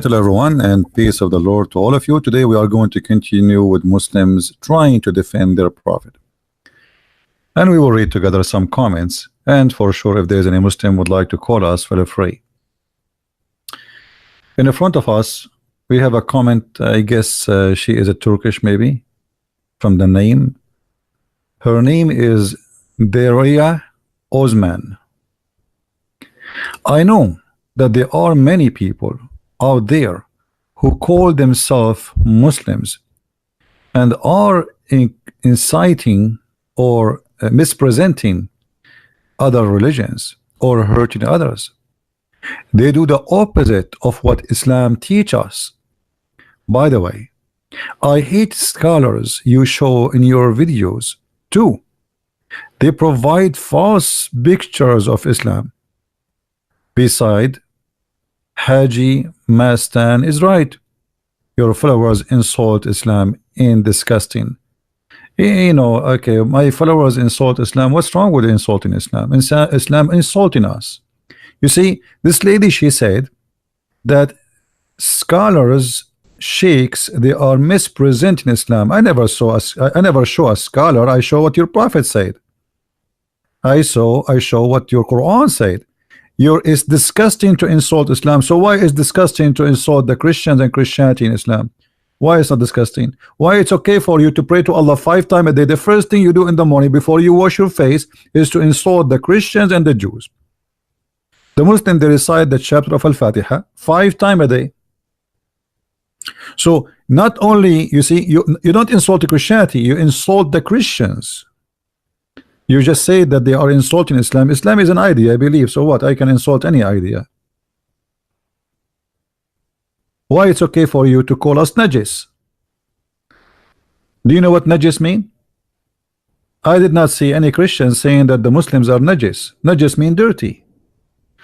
Hello everyone, and peace of the Lord to all of you. Today we are going to continue with Muslims trying to defend their prophet, and we will read together some comments, and for sure if there's any Muslim would like to call us, feel free. In the front of us we have a comment. I guess she is a Turkish, maybe, from the name. Her name is Deria Osman. I know that there are many people out there who call themselves Muslims and are inciting or misrepresenting other religions or hurting others. They do the opposite of what Islam teaches us. By the way, I hate scholars you show in your videos too. They provide false pictures of Islam. Beside, Haji Mastan is right. Your followers insult Islam in disgusting. You know, okay, my followers insult Islam. What's wrong with insulting Islam? Islam insulting us. You see, this lady, she said that scholars, sheikhs, they are misrepresenting Islam. I never show a scholar. I show what your prophet said. I show what your Quran said. It's disgusting to insult Islam. So why is disgusting to insult the Christians and Christianity in Islam? Why is not disgusting? Why it's okay for you to pray to Allah 5 times a day? The first thing you do in the morning before you wash your face is to insult the Christians and the Jews. The Muslim, they recite the chapter of Al-Fatiha 5 times a day. So not only, you see, you don't insult the Christianity, you insult the Christians. You just say that they are insulting Islam. Islam is an idea, I believe. So what? I can insult any idea. Why it's okay for you to call us najis? Do you know what najis mean? I did not see any Christians saying that the Muslims are najis. Najis mean dirty.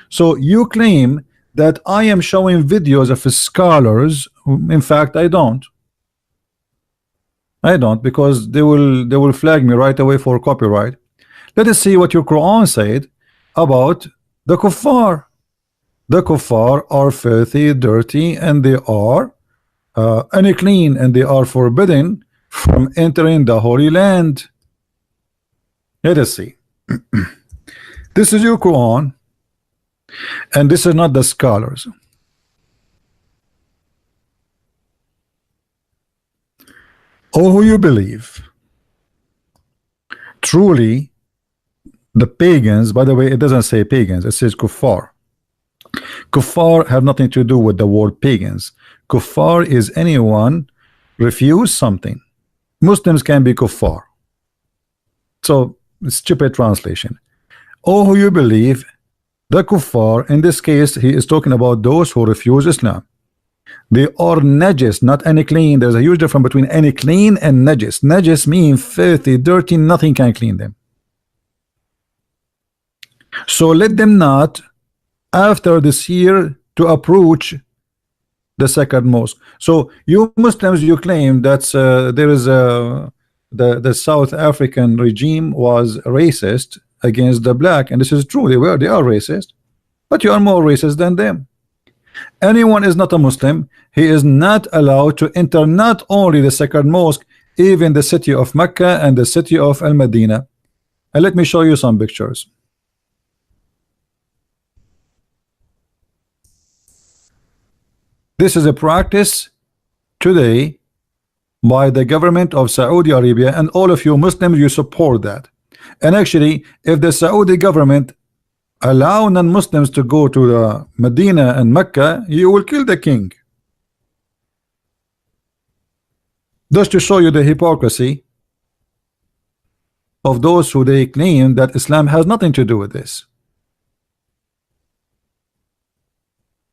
So you claim that I am showing videos of scholars. In fact, I don't. I don't, because they will flag me right away for copyright. Let us see what your Quran said about the kuffar. The kuffar are filthy, dirty, and they are unclean, and they are forbidden from entering the Holy Land. Let us see. This is your Quran, and this is not the scholars. Oh, who you believe. Truly, the pagans, by the way, it doesn't say pagans, it says kuffar. Kuffar have nothing to do with the word pagans. Kuffar is anyone refuse something. Muslims can be kuffar. So, stupid translation. Oh, who you believe, the kuffar, in this case, he is talking about those who refuse Islam. They are najis, not unclean. There's a huge difference between unclean and najis. Najis mean filthy, dirty, nothing can clean them. So let them not, after this year, to approach the second mosque. So you Muslims, you claim that there is the South African regime was racist against the black, and this is true. They are racist, but you are more racist than them. Anyone is not a Muslim, he is not allowed to enter not only the second mosque, even the city of Mecca and the city of Al-Madinah. And let me show you some pictures. This is a practice today by the government of Saudi Arabia, and all of you Muslims, you support that. And actually, if the Saudi government allow non-Muslims to go to the Medina and Mecca, you will kill the king. Just to show you the hypocrisy of those who they claim that Islam has nothing to do with this.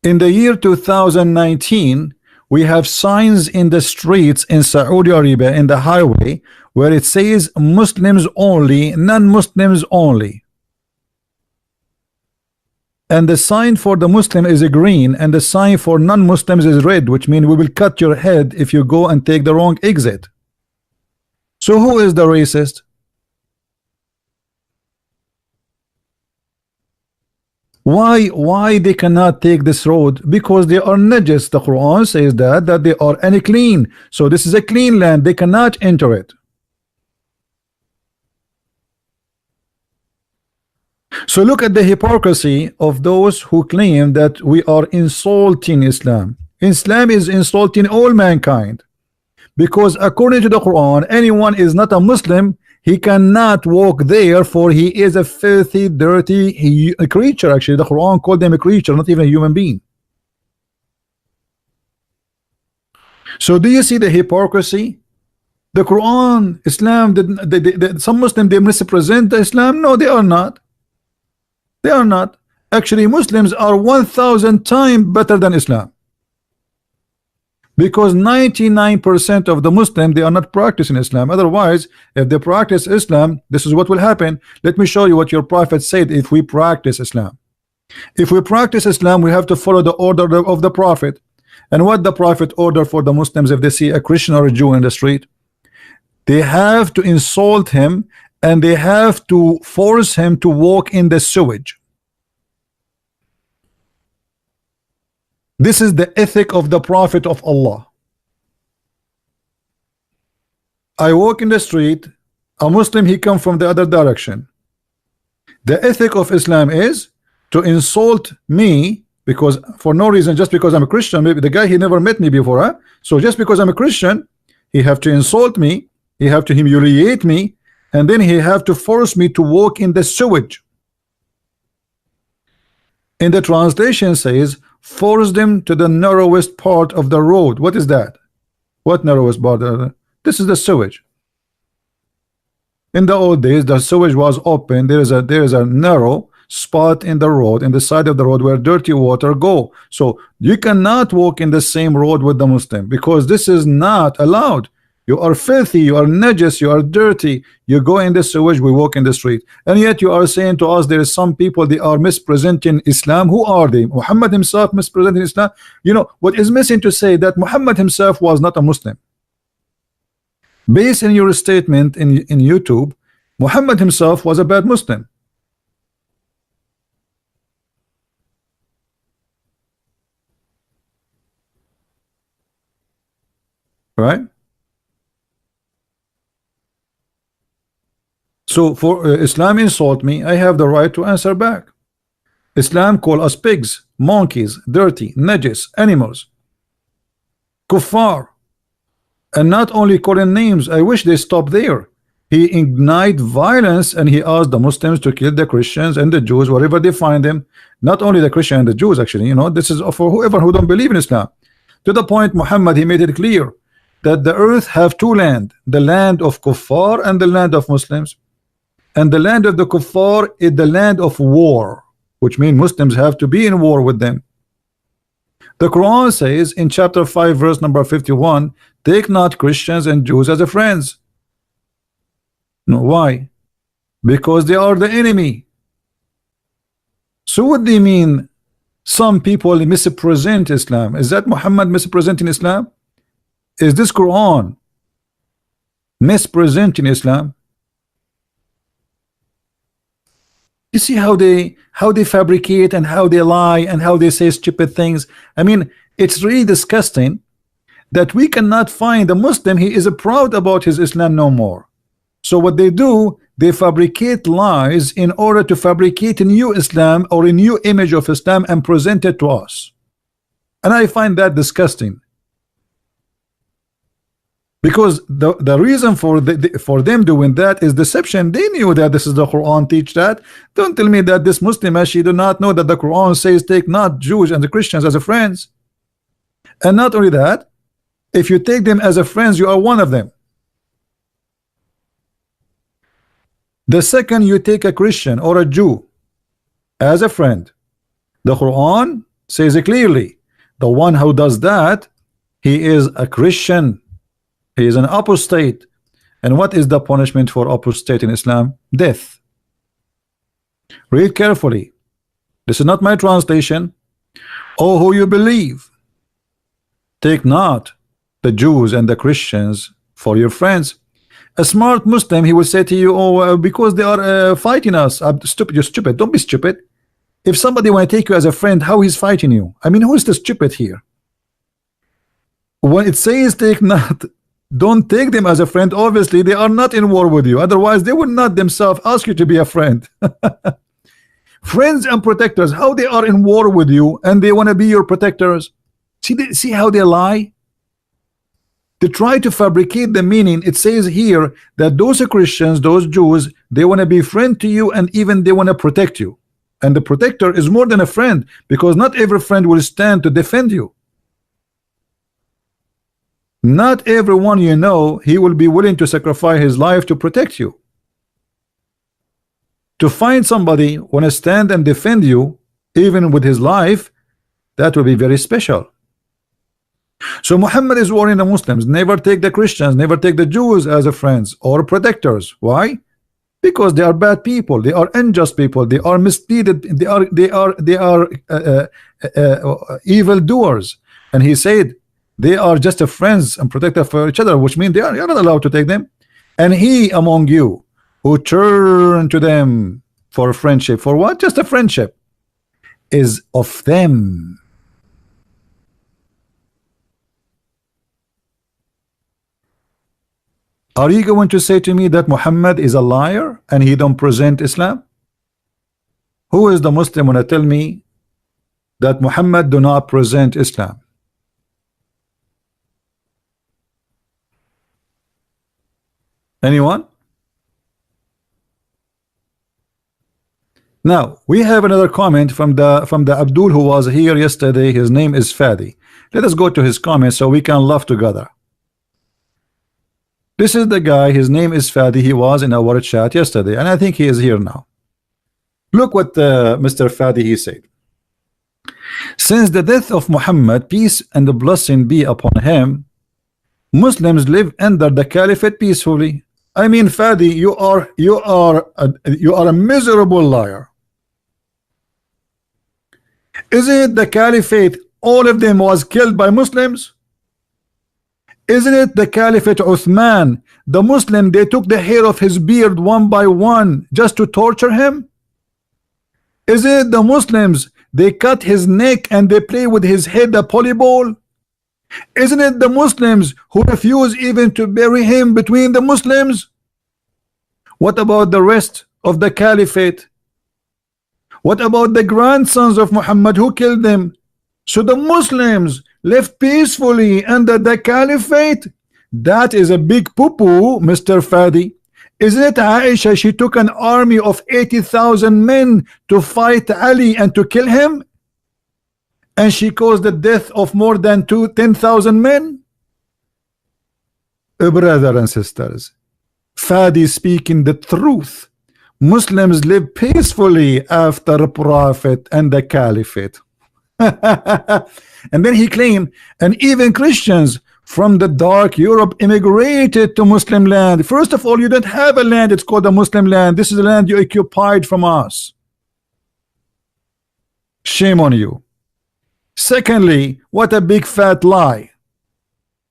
In the year 2019, we have signs in the streets in Saudi Arabia, in the highway, where it says Muslims only, non-Muslims only. And the sign for the Muslim is a green, and the sign for non-Muslims is red, which means we will cut your head if you go and take the wrong exit. So who is the racist? Why they cannot take this road? Because they are najis. The Quran says that they are unclean. So this is a clean land. They cannot enter it. So look at the hypocrisy of those who claim that we are insulting Islam. Islam is insulting all mankind, because according to the Quran, anyone is not a Muslim, he cannot walk there, for he is a filthy, dirty creature. Actually, the Quran called them a creature, not even a human being. So do you see the hypocrisy? The Quran, Islam, some Muslims, they misrepresent the Islam. No, they are not. They are not. Actually, Muslims are 1,000 times better than Islam, because 99% of the Muslims, they are not practicing Islam. Otherwise, if they practice Islam, this is what will happen. Let me show you what your prophet said. If we practice Islam, if we practice Islam, we have to follow the order of the prophet. And what the prophet ordered for the Muslims, if they see a Christian or a Jew in the street, they have to insult him, and they have to force him to walk in the sewage. This is the ethic of the prophet of Allah. I walk in the street, a Muslim, he come from the other direction. The ethic of Islam is to insult me, because for no reason, just because I'm a Christian. Maybe the guy, he never met me before, huh? So just because I'm a Christian, he have to insult me, he have to humiliate me, and then he have to force me to walk in the sewage. In the translation says, force them to the narrowest part of the road. What is that? What narrowest part? This is the sewage. In the old days, the sewage was open. There is a narrow spot in the road, in the side of the road, where dirty water go. So you cannot walk in the same road with the Muslim, because this is not allowed. You are filthy, you are najis, you are dirty. You go in the sewage, we walk in the street. And yet you are saying to us, there is some people, they are misrepresenting Islam. Who are they? Muhammad himself misrepresenting Islam? You know what is missing to say? That Muhammad himself was not a Muslim. Based on your statement in YouTube, Muhammad himself was a bad Muslim. Right? So for Islam insult me, I have the right to answer back. Islam call us pigs, monkeys, dirty, najis, animals, kuffar, and not only calling names. I wish they stop there. He ignite violence, and he asked the Muslims to kill the Christians and the Jews wherever they find them. Not only the Christian and the Jews, actually, you know, this is for whoever who don't believe in Islam. To the point, Muhammad, he made it clear that the earth have two land, the land of kuffar and the land of Muslims. And the land of the kuffar is the land of war, which means Muslims have to be in war with them. The Quran says in chapter 5 verse number 51, take not Christians and Jews as a friends. No, why? Because they are the enemy. So what do you mean some people misrepresent Islam? Is that Muhammad misrepresenting Islam? Is this Quran misrepresenting Islam? You see how they fabricate and how they lie and how they say stupid things. I mean, it's really disgusting that we cannot find a Muslim, he is proud about his Islam no more. So what they do, they fabricate lies in order to fabricate a new Islam or a new image of Islam and present it to us. And I find that disgusting. Because the reason for them doing that is deception. They knew that this is the Quran teach that. Don't tell me that this Muslim actually do not know that the Quran says take not Jews and the Christians as a friends. And not only that, if you take them as a friends, you are one of them. The second you take a Christian or a Jew as a friend, the Quran says it clearly, the one who does that, he is a Christian. He is an apostate. And what is the punishment for apostate in Islam? Death. Read carefully. This is not my translation. Oh, who you believe, take not the Jews and the Christians for your friends. A smart Muslim, he will say to you, oh, because they are fighting us. I'm stupid. You're stupid. Don't be stupid. If somebody want to take you as a friend, how he's fighting you? I mean, who is the stupid here? When it says take not, don't take them as a friend, obviously they are not in war with you. Otherwise, they would not themselves ask you to be a friend. Friends and protectors, how they are in war with you and they want to be your protectors. See how they lie? They try to fabricate the meaning. It says here that those Christians, those Jews, they want to be friend to you and even they want to protect you. And the protector is more than a friend, because not every friend will stand to defend you. Not everyone you know, he will be willing to sacrifice his life to protect you. To find somebody want to stand and defend you, even with his life, that will be very special. So Muhammad is warning the Muslims, never take the Christians, never take the Jews as a friends or protectors. Why? Because they are bad people, they are unjust people, they are misleaded, they are evil doers. And he said they are just a friends and protector for each other, which means you're not allowed to take them. And he among you who turn to them for friendship, for what? Just a friendship, is of them. Are you going to say to me that Muhammad is a liar and he don't present Islam? Who is the Muslim when I tell me that Muhammad do not present Islam? Anyone? Now we have another comment from the Abdul who was here yesterday. His name is Fadi. Let us go to his comment so we can laugh together. This is the guy, his name is Fadi. He was in our chat yesterday and I think he is here now. Look what Mr. Fadi he said. Since the death of Muhammad, peace and the blessing be upon him, Muslims live under the caliphate peacefully. I mean, Fadi, you are a miserable liar. Is it the caliphate, all of them was killed by Muslims? Isn't it the Caliphate Uthman, the Muslim, they took the hair of his beard one by one just to torture him? Is it the Muslims, they cut his neck and they play with his head a polyball? Isn't it the Muslims who refuse even to bury him between the Muslims? What about the rest of the Caliphate? What about the grandsons of Muhammad who killed them? So the Muslims left peacefully under the Caliphate. That is a big poo-poo, Mr. Fadi. Isn't it Aisha? She took an army of 80,000 men to fight Ali and to kill him, and she caused the death of more than 10,000 men. Brothers and sisters, Fadi speaking the truth. Muslims live peacefully after the Prophet and the Caliphate. And then he claimed, and even Christians from the dark Europe immigrated to Muslim land. First of all, you don't have a land, it's called a Muslim land. This is a land you occupied from us. Shame on you. Secondly, what a big fat lie.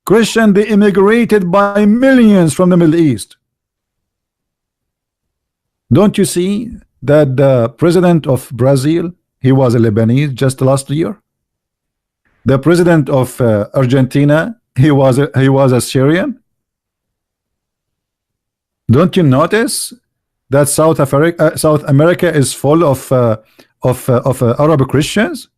Christian, they immigrated by millions from the Middle East. Don't you see that the president of Brazil, he was a Lebanese just last year? The president of Argentina, he was a Syrian. Don't you notice that South America is full of Arab Christians?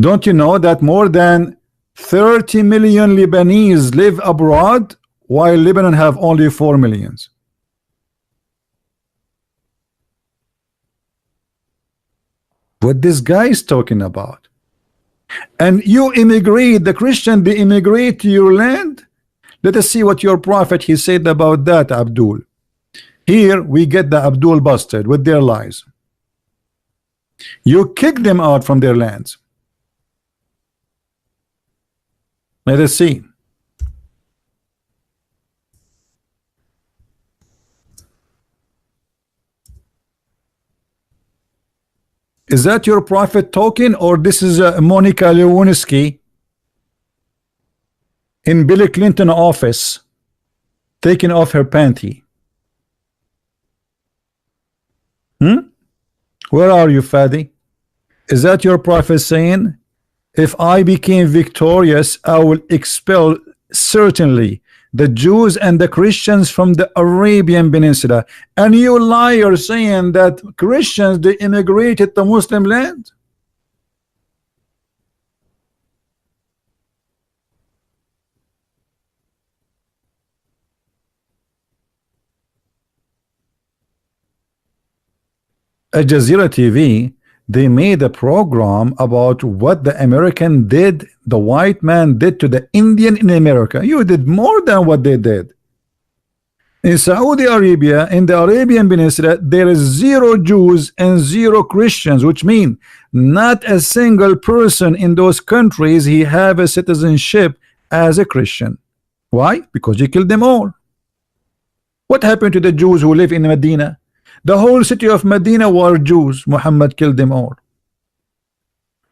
Don't you know that more than 30 million Lebanese live abroad, while Lebanon have only 4 million? What this guy is talking about? And you immigrate, the Christian, they immigrate to your land. Let us see what your prophet he said about that, Abdul. Here we get the Abdul busted with their lies. You kick them out from their lands. Let us see. Is that your prophet talking, or this is Monica Lewinsky in Bill Clinton office taking off her panty? Where are you, Fadi? Is that your prophet saying, if I became victorious, I will expel certainly the Jews and the Christians from the Arabian Peninsula? And you liar saying that Christians, they immigrated to Muslim land? Al Jazeera TV, they made a program about what the American did, the white man did to the Indian in America. You did more than what they did. In Saudi Arabia, in the Arabian Peninsula, there is 0 Jews and 0 Christians, which means not a single person in those countries he have a citizenship as a Christian. Why? Because he killed them all. What happened to the Jews who live in Medina? The whole city of Medina were Jews. Muhammad killed them all.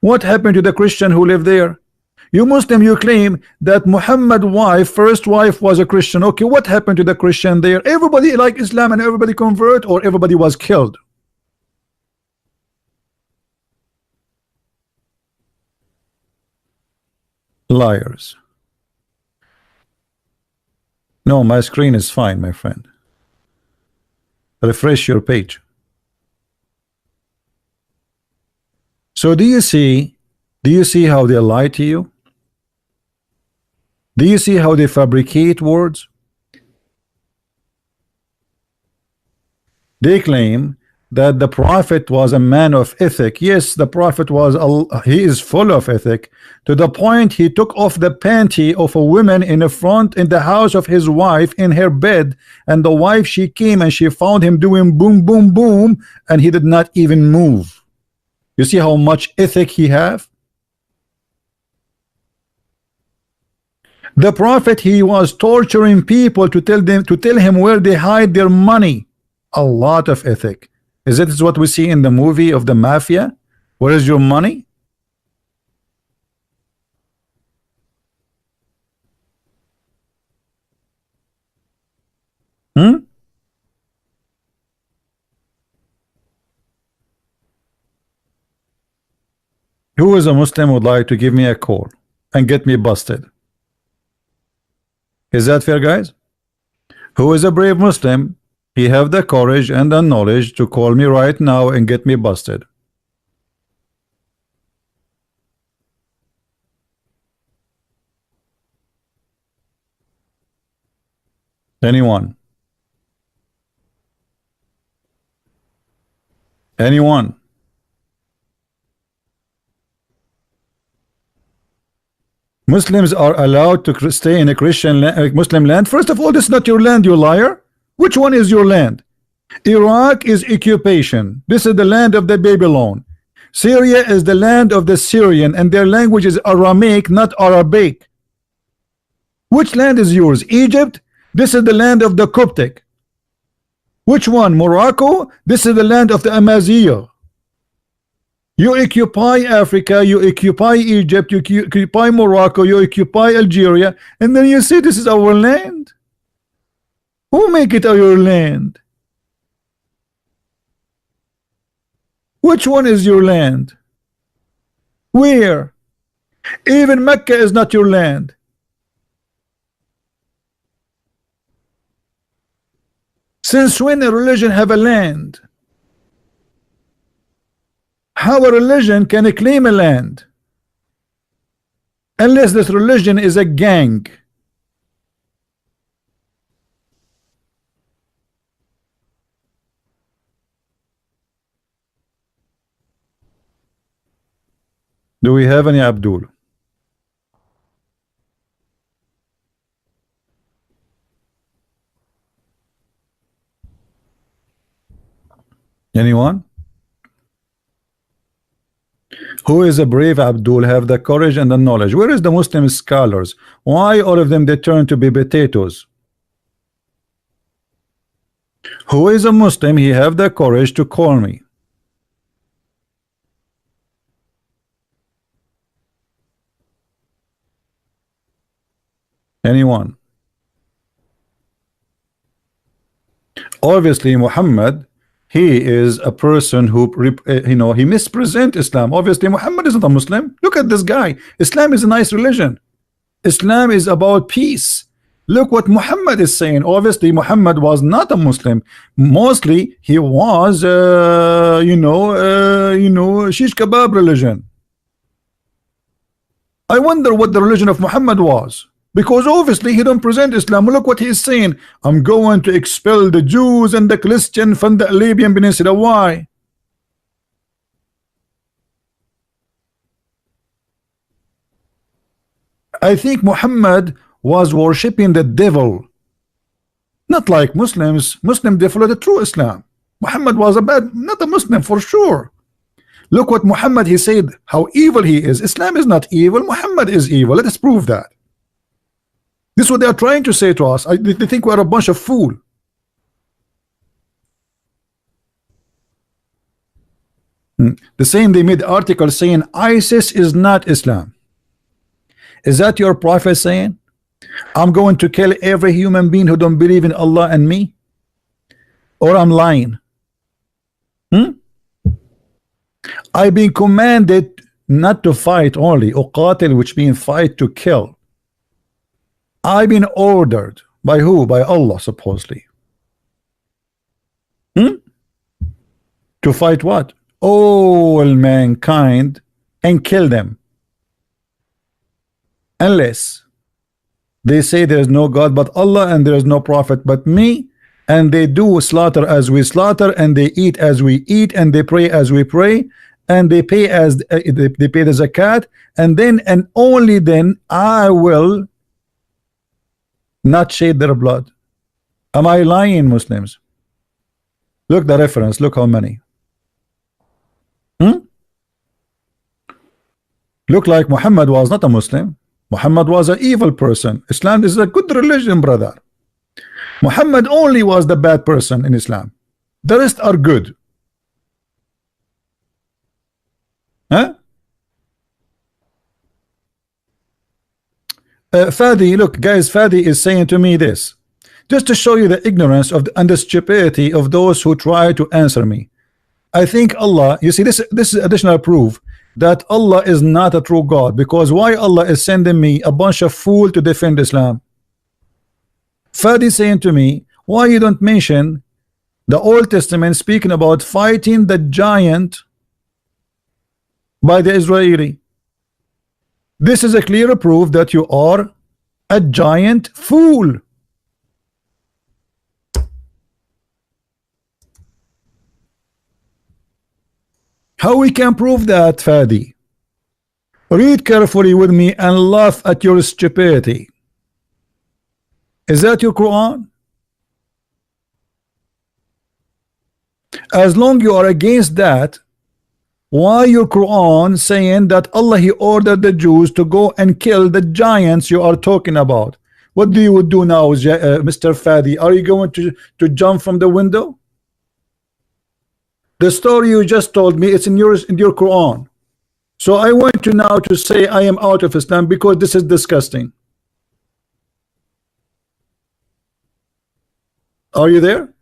What happened to the Christian who lived there? You Muslim, you claim that Muhammad's wife, first wife, was a Christian. Okay, what happened to the Christian there? Everybody like Islam and everybody convert, or everybody was killed? Liars. No, my screen is fine, my friend. Refresh your page. So do you see how they lie to you? Do you see how they fabricate words? They claim that the prophet was a man of ethic. Yes, the prophet was, he is full of ethic, to the point he took off the panty of a woman in the front in the house of his wife in her bed, and the wife, she came and she found him doing boom boom boom, and he did not even move. You see how much ethic he have? The prophet, he was torturing people to tell him where they hide their money. A lot of ethic. Is it what we see in the movie of the mafia? Where is your money? Who is a Muslim would like to give me a call and get me busted? Is that fair, guys? Who is a brave Muslim? He have the courage and the knowledge to call me right now and get me busted. Anyone? Anyone? Muslims are allowed to stay in a Christian Muslim land? First of all, this is not your land, you liar. Which one is your land? Iraq is occupation. This is the land of the Babylon. Syria is the land of the Syrian, and their language is Aramaic, not Arabic. Which land is yours? Egypt? This is the land of the Coptic. Which one? Morocco? This is the land of the Amazigh. You occupy Africa, you occupy Egypt, you occupy Morocco, you occupy Algeria, and then you say this is our land? Who make it your land? Which one is your land? Where? Even Mecca is not your land. Since when a religion have a land? How a religion can claim a land? Unless this religion is a gang. Do we have any Abdul? Anyone? Who is a brave Abdul, have the courage and the knowledge? Where is the Muslim scholars? Why all of them they turn to be potatoes? Who is a Muslim, he have the courage to call me? Anyone? Obviously Muhammad, he is a person who he mispresent Islam. Obviously Muhammad isn't a Muslim. Look at this guy. Islam is a nice religion. Islam is about peace. Look what Muhammad is saying. Obviously Muhammad was not a Muslim. Mostly he was shish kebab religion. I wonder what the religion of Muhammad was, because obviously he don't present Islam. Look what he is saying. I'm going to expel the Jews and the Christian from the Arabian Peninsula. Why? I think Muhammad was worshipping the devil, not like Muslims. Muslims they follow the true Islam. Muhammad was not a Muslim for sure. Look what Muhammad, he said how evil he is. Islam is not evil. Muhammad is evil. Let us prove that. This is what they are trying to say to us. They think we are a bunch of fools. The same, they made article saying ISIS is not Islam. Is that your prophet saying I'm going to kill every human being who don't believe in Allah and me? Or I'm lying? I've been commanded not to fight only, uqatil, which means fight, to kill. I've been ordered by who? By Allah supposedly. To fight what? All mankind and kill them, unless they say there is no God but Allah and there is no prophet but me, and they do slaughter as we slaughter, and they eat as we eat, and they pray as we pray, and they pay as they pay the zakat, and then and only then I will not shed their blood. Am I lying, Muslims? Look the reference. Look how many. Look like Muhammad was not a Muslim. Muhammad was an evil person. Islam is a good religion, brother. Muhammad only was the bad person in Islam. The rest are good. Huh? Fadi, look, guys, Fadi is saying to me this, just to show you the ignorance of and the stupidity of those who try to answer me. I think Allah, you see, this is additional proof that Allah is not a true God, because why Allah is sending me a bunch of fool to defend Islam? Fadi saying to me, why you don't mention the Old Testament speaking about fighting the giant by the Israeli? This is a clear proof that you are a giant fool. How we can prove that, Fadi? Read carefully with me and laugh at your stupidity. Is that your Quran? As long you are against that, why your Quran saying that Allah he ordered the Jews to go and kill the giants you are talking about? What do you do now, Mr. Fadi? Are you going to jump from the window? The story you just told me, it's in your Quran. So I want you now to say I am out of Islam because this is disgusting. Are you there?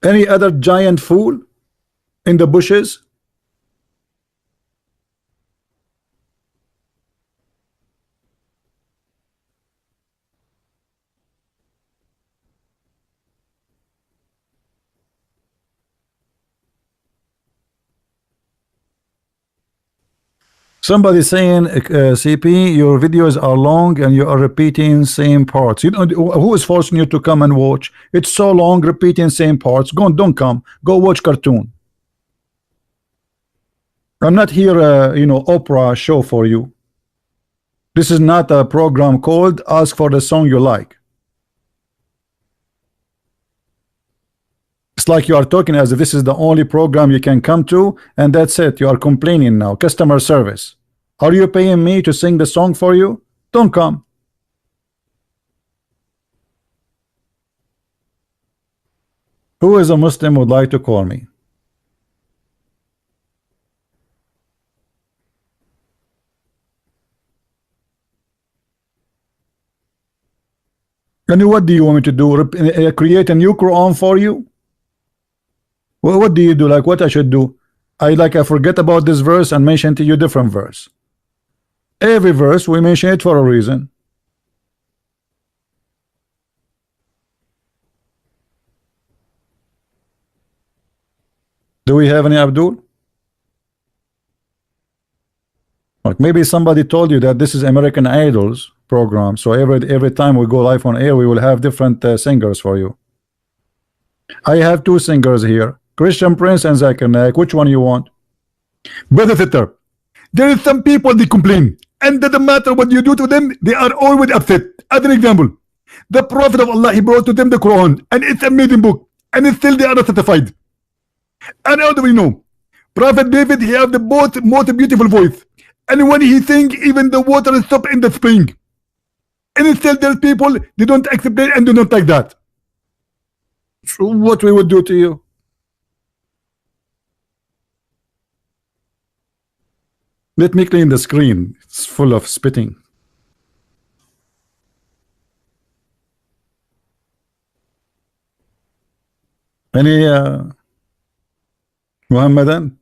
Any other giant fool in the bushes? Somebody saying, CP, your videos are long and you are repeating same parts. You know who is forcing you to come and watch? It's so long, repeating same parts. Don't come. Go watch cartoon. I'm not here, Oprah show for you. This is not a program called Ask for the Song You Like. It's like you are talking as if this is the only program you can come to, and that's it. You are complaining now. Customer service. Are you paying me to sing the song for you? Don't come. Who is a Muslim would like to call me? And what do you want me to do? Create a new Quran for you? Well, what do you do? Like what I should do? I forget about this verse and mention to you different verse. Every verse we mention it for a reason. Do we have any Abdul? Like maybe somebody told you that this is American Idols program, so every time we go live on air, we will have different singers for you. I have two singers here, Christian Prince and Zakir Naik. Which one you want? Brother Sitter, there is some people they complain, and doesn't matter what you do to them, they are always upset. As an example, the Prophet of Allah, he brought to them the Quran, and it's an amazing book, and still they are not satisfied. And how do we know? Prophet David, he have the most beautiful voice, and when he sing, even the water stop in the spring. And still there's people, they don't accept it and do not like that. So what we would do to you? Let me clean the screen. It's full of spitting. Any Muhammadan?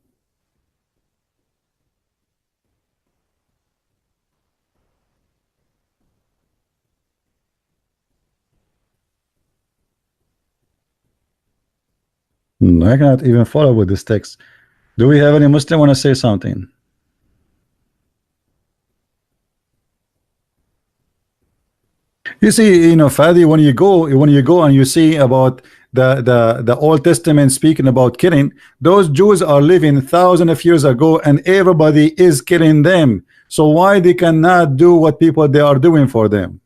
I cannot even follow with this text. Do we have any Muslim want to say something? You see, you know, Fadi, when you go and you see about the Old Testament speaking about killing, those Jews are living thousands of years ago, and everybody is killing them. So why they cannot do what people they are doing for them?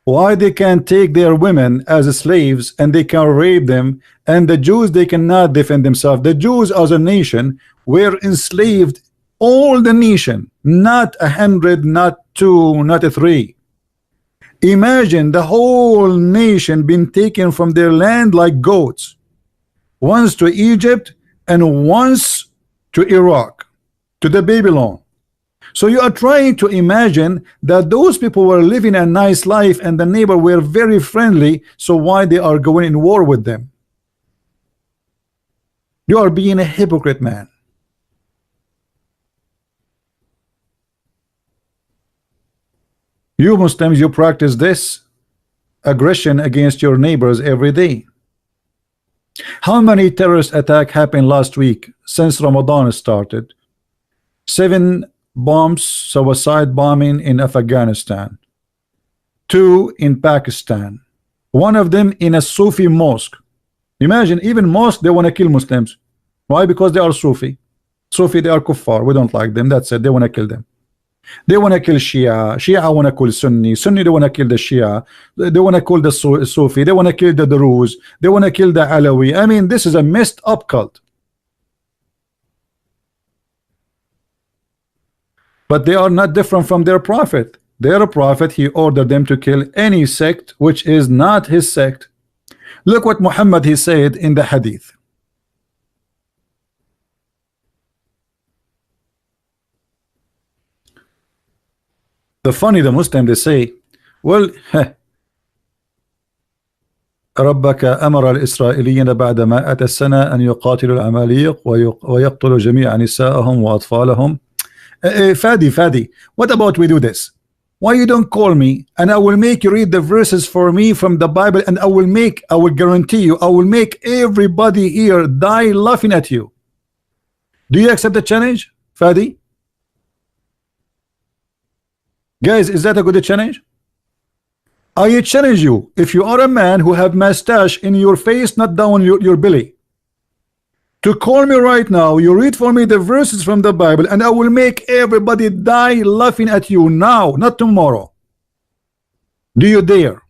Why they can take their women as slaves and they can rape them, and the Jews they cannot defend themselves? The Jews as a nation were enslaved, all the nation, not 100, not 2, not 3. Imagine the whole nation been taken from their land like goats, once to Egypt and once to Iraq, to the Babylon. So you are trying to imagine that those people were living a nice life and the neighbor were very friendly, so why they are going in war with them? You are being a hypocrite, man. You Muslims, you practice this aggression against your neighbors every day. How many terrorist attacks happened last week since Ramadan started? 7 bombs, suicide bombing in Afghanistan, 2 in Pakistan, 1 of them in a Sufi mosque. Imagine, even mosque they want to kill Muslims. Why? Because they are Sufi. Sufi, they are kuffar. We don't like them. That's it. They want to kill them. They want to kill Shia. Shia want to kill Sunni. Sunni, they want to kill the Shia. They want to kill the Sufi. They want to kill the Druze. They want to kill the Alawi. I mean, this is a messed up cult. But they are not different from their prophet. Their prophet, he ordered them to kill any sect which is not his sect. Look what Muhammad he said in the hadith. The funny, the Muslim, they say, well, ربك أمر الإسرائيليين بعد 100 سنة أن يقاتلوا العماليق ويقتلوا جميع نساءهم وأطفالهم. Fadi, what about we do this? Why you don't call me and I will make you read the verses for me from the Bible, and I will guarantee you, I will make everybody here die laughing at you. Do you accept the challenge, Fadi? Guys, is that a good challenge? I challenge you, if you are a man who have mustache in your face, not down your belly, to call me right now, you read for me the verses from the Bible, and I will make everybody die laughing at you now, not tomorrow. Do you dare?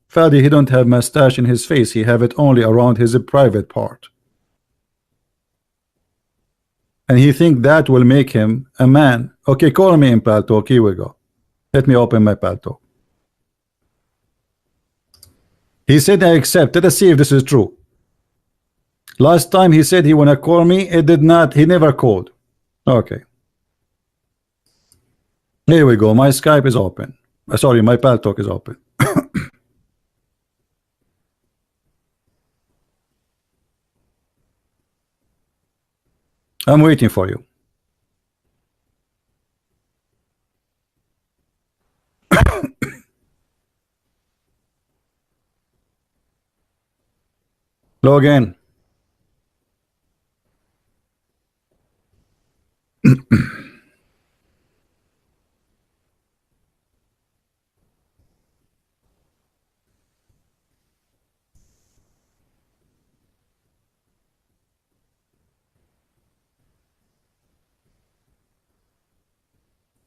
Fadi, he don't have mustache in his face, he have it only around his private part. And he think that will make him a man. Okay, call me in Paltalk. Here we go. Let me open my Paltalk. He said I accept. Let us see if this is true. Last time he said he wanna call me, it did not. He never called. Okay. Here we go. My Skype is open. Sorry, my Paltalk is open. I'm waiting for you. Log in.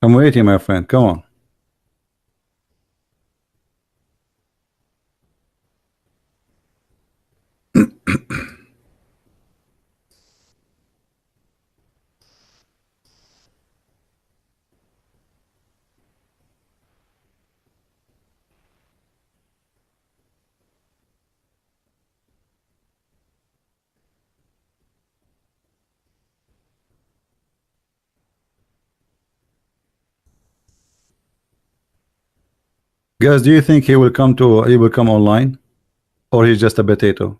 I'm waiting, my friend. Come on. Guys, do you think he will come online, or he's just a potato?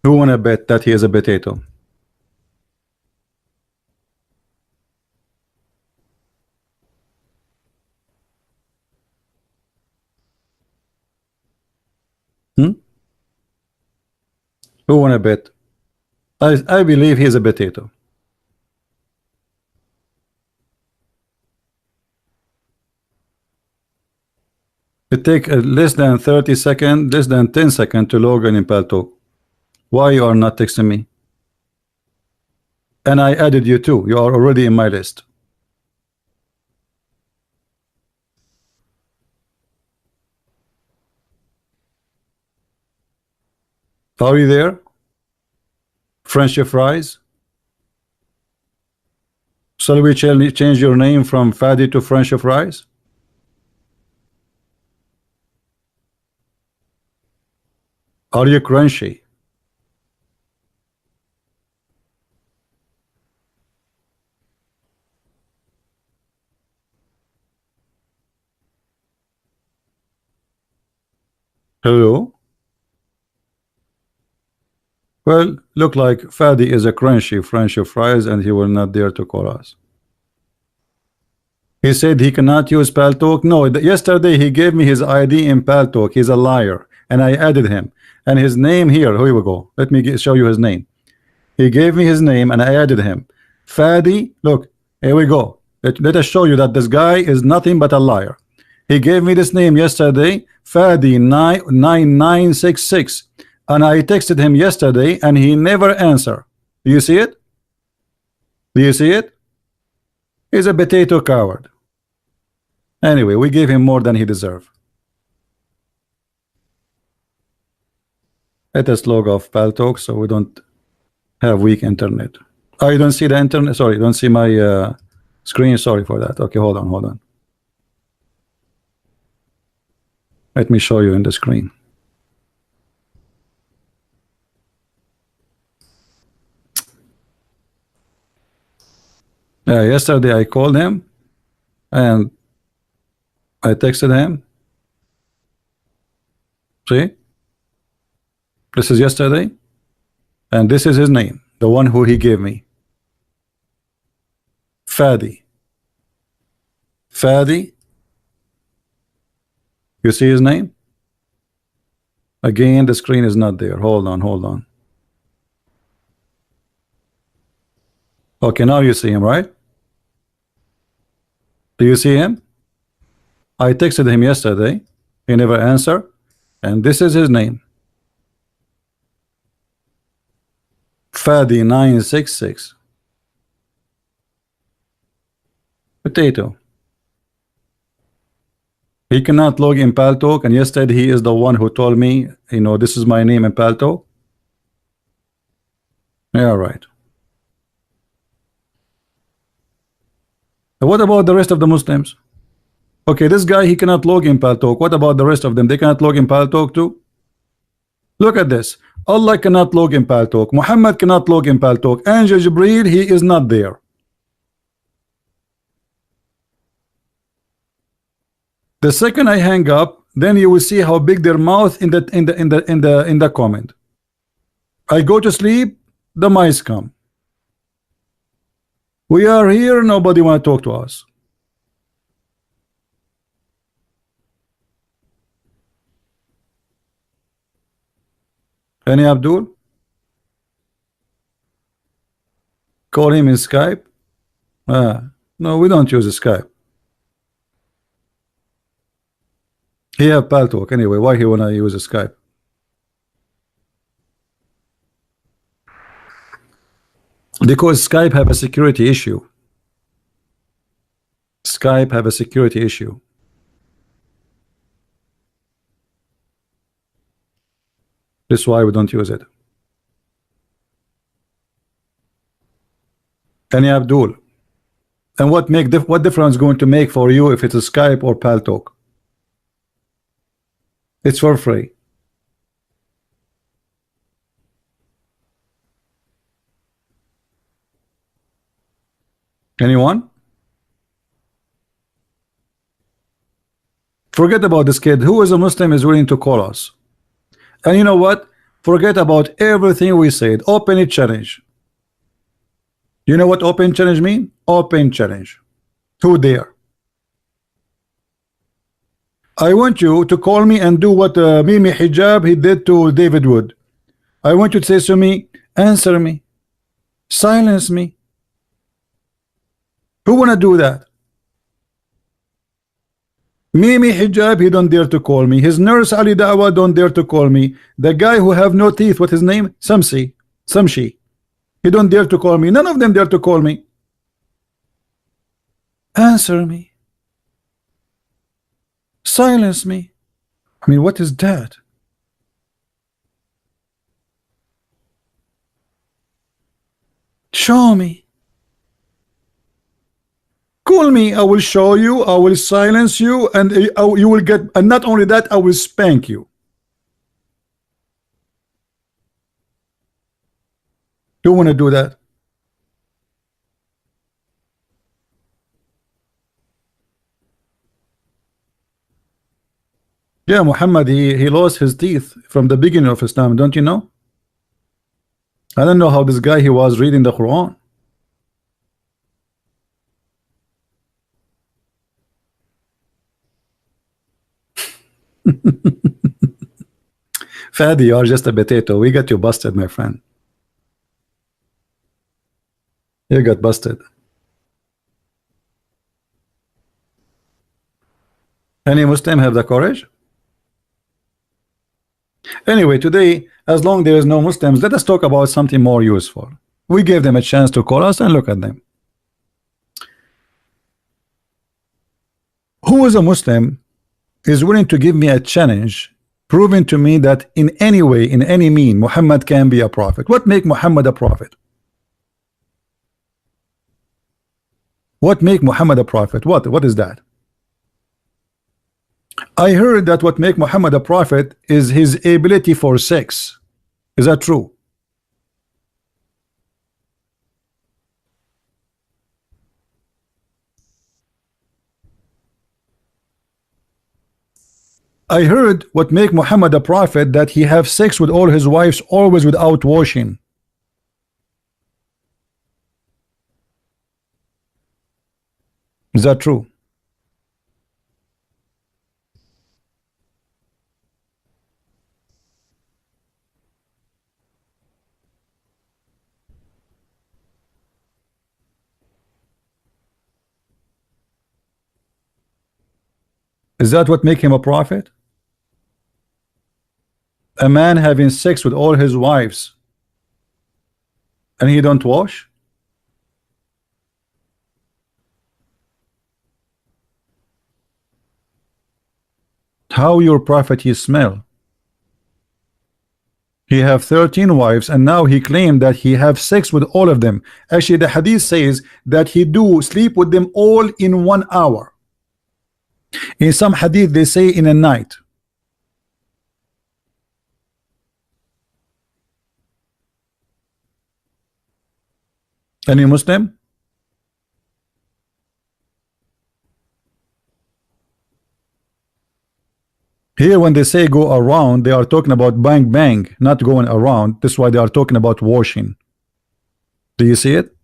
Who wanna bet that he is a potato? Hmm? Who wanna bet? I believe he's a potato. It take less than 30 seconds, less than 10 seconds to log in Paltalk. Why you are not texting me? And I added you too. You are already in my list. Are you there? Friendship fries. Shall we change your name from Fadi to Friendship fries? Are you crunchy? Hello? Well, look like Fadi is a crunchy Friendship fries and he will not dare to call us. He said he cannot use Paltalk. No, yesterday he gave me his ID in Paltalk. He's a liar. And I added him. And his name here we go. Let me show you his name. He gave me his name and I added him. Fadi, look, here we go. Let us show you that this guy is nothing but a liar. He gave me this name yesterday, Fadi 9966. And I texted him yesterday and he never answered. Do you see it? Do you see it? He's a potato coward. Anyway, we gave him more than he deserved. Let us log off Paltalk so we don't have weak internet. Oh, you don't see the internet? Sorry, you don't see my screen? Sorry for that. Okay, hold on. Let me show you in the screen. Yesterday I called him and I texted him. See? This is yesterday. And this is his name, the one who he gave me. Fadi. Fadi. You see his name? Again, the screen is not there. Hold on. Okay, now you see him, right? Do you see him? I texted him yesterday. He never answered. And this is his name. Fadi 966. Potato. He cannot log in Paltalk, and yesterday he is the one who told me, you know, this is my name in Paltalk. Yeah, right. What about the rest of the Muslims? Okay, this guy, he cannot log in Paltalk. What about the rest of them? They cannot log in Paltalk too? Look at this. Allah cannot log in Paltalk. Muhammad cannot log in Paltalk. Angel Jibreel, he is not there. The second I hang up, then you will see how big their mouth in the comment. I go to sleep, the mice come. We are here, nobody want to talk to us. Any Abdul? Call him in Skype? No, we don't use Skype. He have Paltalk anyway. Why he wanna use Skype? Because Skype have a security issue. Skype have a security issue. That's why we don't use it. Any Abdul? And what difference going to make for you if it's a Skype or Paltalk? It's for free. Anyone? Forget about this kid. Who is a Muslim is willing to call us? And you know what? Forget about everything we said. Open challenge. You know what open challenge mean? Open challenge. Who dare? I want you to call me and do what Mimi Hijab he did to David Wood. I want you to say to me, answer me, silence me. Who wanna do that? Mimi Hijab, he don't dare to call me. His nurse Ali Dawa don't dare to call me. The guy who have no teeth, what his name? Samshi. He don't dare to call me. None of them dare to call me. Answer me. Silence me. I mean, what is that? Show me. Call me. I will show you. I will silence you, and you will get. And not only that, I will spank you. Don't want to do that. Yeah, Muhammad, he lost his teeth from the beginning of Islam, don't you know? I don't know how this guy he was reading the Quran. Fadi, you are just a potato. We got you busted, my friend. You got busted. Any Muslim have the courage? Anyway, today, as long there is no Muslims, let us talk about something more useful. We gave them a chance to call us, and look at them. Who is a Muslim is willing to give me a challenge, proving to me that in any way, in any mean, Muhammad can be a prophet? What make Muhammad a prophet? What make Muhammad a prophet? What is that? I heard that what make Muhammad a prophet is his ability for sex. Is that true? I heard what make Muhammad a prophet that he have sex with all his wives always without washing. Is that true? Is that what make him a prophet? A man having sex with all his wives and he don't wash? How your prophet he smell? He have 13 wives and now he claimed that he have sex with all of them. Actually, the hadith says that he do sleep with them all in 1 hour. In some hadith they say in a night. Any Muslim? Here, when they say go around, they are talking about bang bang, not going around. This is why they are talking about washing. Do you see it?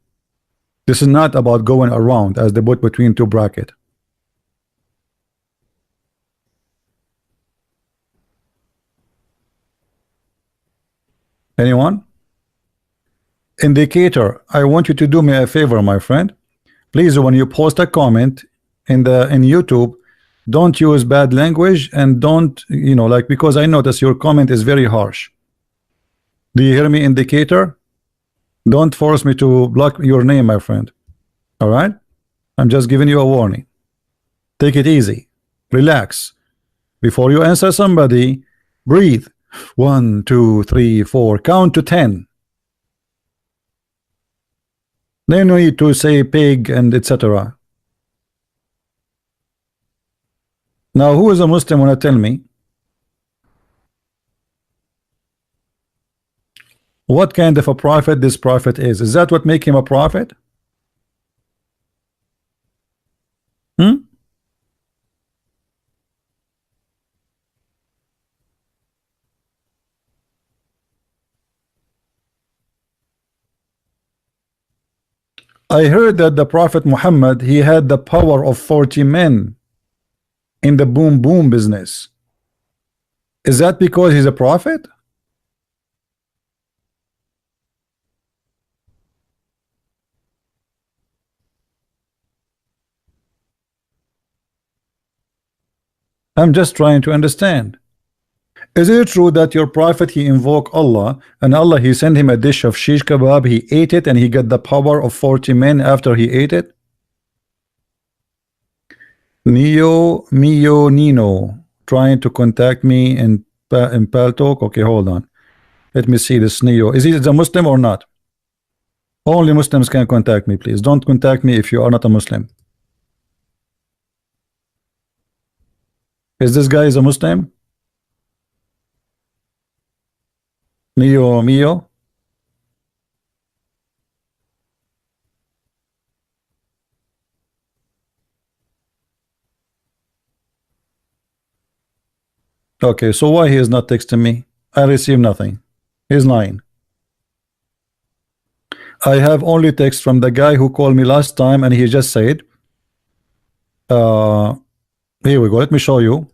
This is not about going around, as they put between two brackets. Anyone? Indicator, I want you to do me a favor, my friend. Please, when you post a comment in YouTube, don't use bad language, and don't, you know, like, because I notice your comment is very harsh. Do you hear me, Indicator? Don't force me to block your name, my friend. All right? I'm just giving you a warning. Take it easy. Relax. Before you answer somebody, breathe. 1, 2, 3, 4. Count to 10. Then no need to say pig and etc. Now, who is a Muslim? Want to tell me what kind of a prophet this prophet is? Is that what make him a prophet? I heard that the Prophet Muhammad, he had the power of 40 men in the boom boom business. Is that because he's a prophet? I'm just trying to understand. Is it true that your prophet, he invoked Allah, and Allah, he sent him a dish of shish kebab, he ate it, and he got the power of 40 men after he ate it? Neo Mio Nino trying to contact me in Paltalk. Okay, hold on. Let me see this Neo. Is he a Muslim or not? Only Muslims can contact me, please. Don't contact me if you are not a Muslim. Is this guy a Muslim? Neo Mio? Okay, so why he is not texting me? I receive nothing. He's lying. I have only text from the guy who called me last time, and he just said, here we go. Let me show you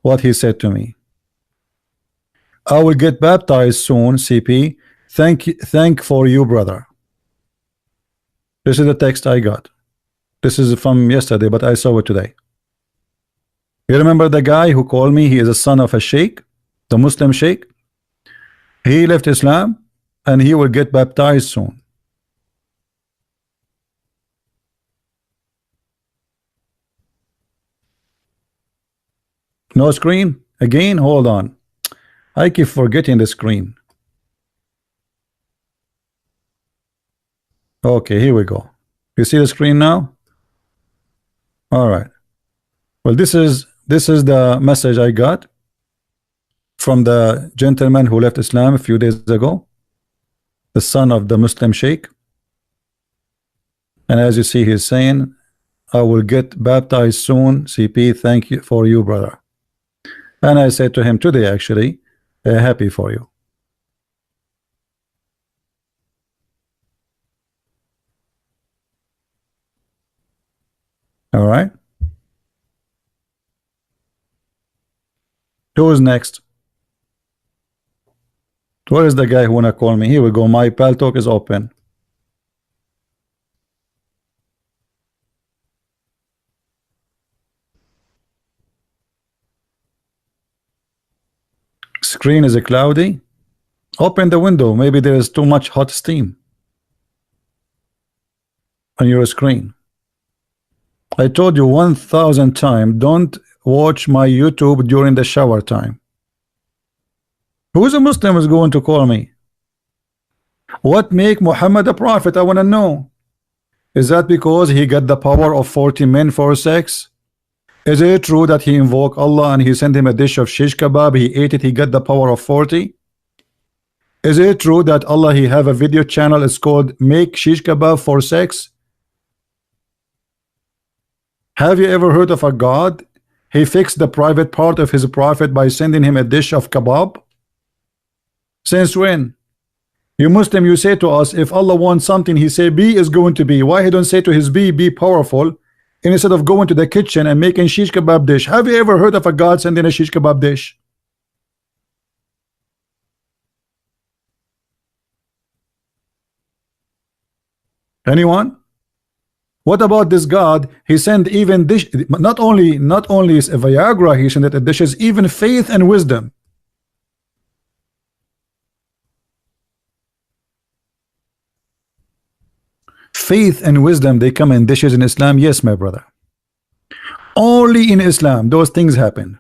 what he said to me. I will get baptized soon, CP. Thank for you, brother. This is the text I got. This is from yesterday, but I saw it today. You remember the guy who called me? He is a son of a sheikh, the Muslim sheikh. He left Islam, and he will get baptized soon. No screen? Again? Hold on. I keep forgetting the screen. Okay, here we go. You see the screen now? All right. Well, this is the message I got from the gentleman who left Islam a few days ago, the son of the Muslim sheikh. And as you see, he's saying, I will get baptized soon, CP. Thank you for you, brother. And I said to him today, actually, happy for you. All right. Who is next? Where is the guy who wanna call me? Here we go. My Paltalk is open. Screen is cloudy. Open the window. Maybe there is too much hot steam on your screen. I told you 1,000 times, don't watch my YouTube during the shower time. Who is a Muslim is going to call me? What make Muhammad a prophet? I want to know. Is that because he got the power of 40 men for sex? Is it true that he invoked Allah and he sent him a dish of shish kebab, he ate it, he got the power of 40? Is it true that Allah He have a video channel? It's called Make Shish Kebab for Sex? Have you ever heard of a God? He fixed the private part of his prophet by sending him a dish of kebab? Since when? You Muslim, you say to us, if Allah wants something, He say be is going to be. Why He don't say to his be powerful, and instead of going to the kitchen and making shish kebab dish? Have you ever heard of a God sending a shish kebab dish? Anyone? What about this God? He sent even dish, not only is a Viagra, He sent it dishes, even faith and wisdom. Faith and wisdom, they come in dishes in Islam. Yes, my brother. Only in Islam those things happen.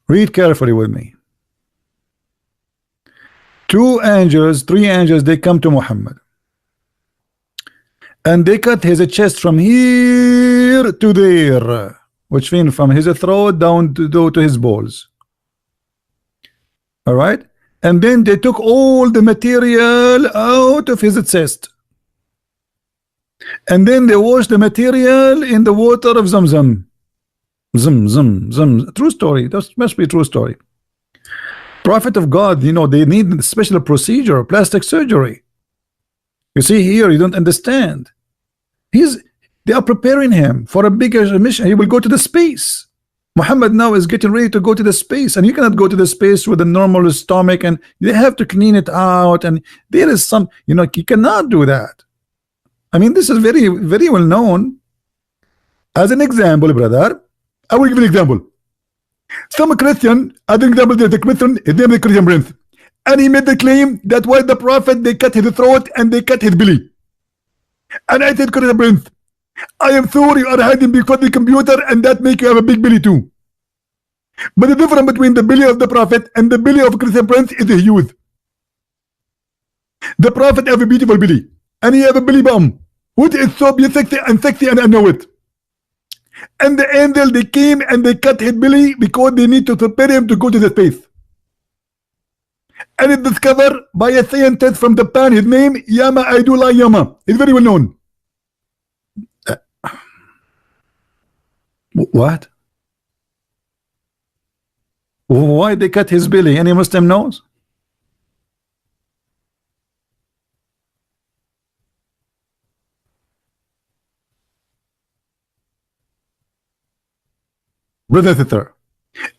Read carefully with me. Three angels, they come to Muhammad and they cut his chest from here to there, which means from his throat down to his balls. All right, and then they took all the material out of his chest, and then they washed the material in the water of Zamzam. True story. That must be a true story. Prophet of God, you know, they need special procedure, plastic surgery. You see here, you don't understand. They are preparing him for a bigger mission. He will go to the space. Muhammad now is getting ready to go to the space, and you cannot go to the space with a normal stomach, and they have to clean it out, and there is some, you know, you cannot do that. I mean, this is very, very well known. As an example, brother, I will give an example. Some Christian, as an example, there's a Christian, his name is Christian Prince, and he made the claim that while the prophet, they cut his throat and they cut his belly. And I said, Christian Prince, I am sorry you are hiding before the computer, and that make you have a big belly too. But the difference between the belly of the prophet and the belly of Christian Prince is huge. The prophet have a beautiful belly, and he have a belly bump, which is so sexy, and I know it. And the angel, they came and they cut his belly because they need to prepare him to go to the space. And it's discovered by a scientist from Japan. His name Yama Aidullah Yama. He's very well known. What? Why they cut his belly? Any Muslim knows? Brother sister,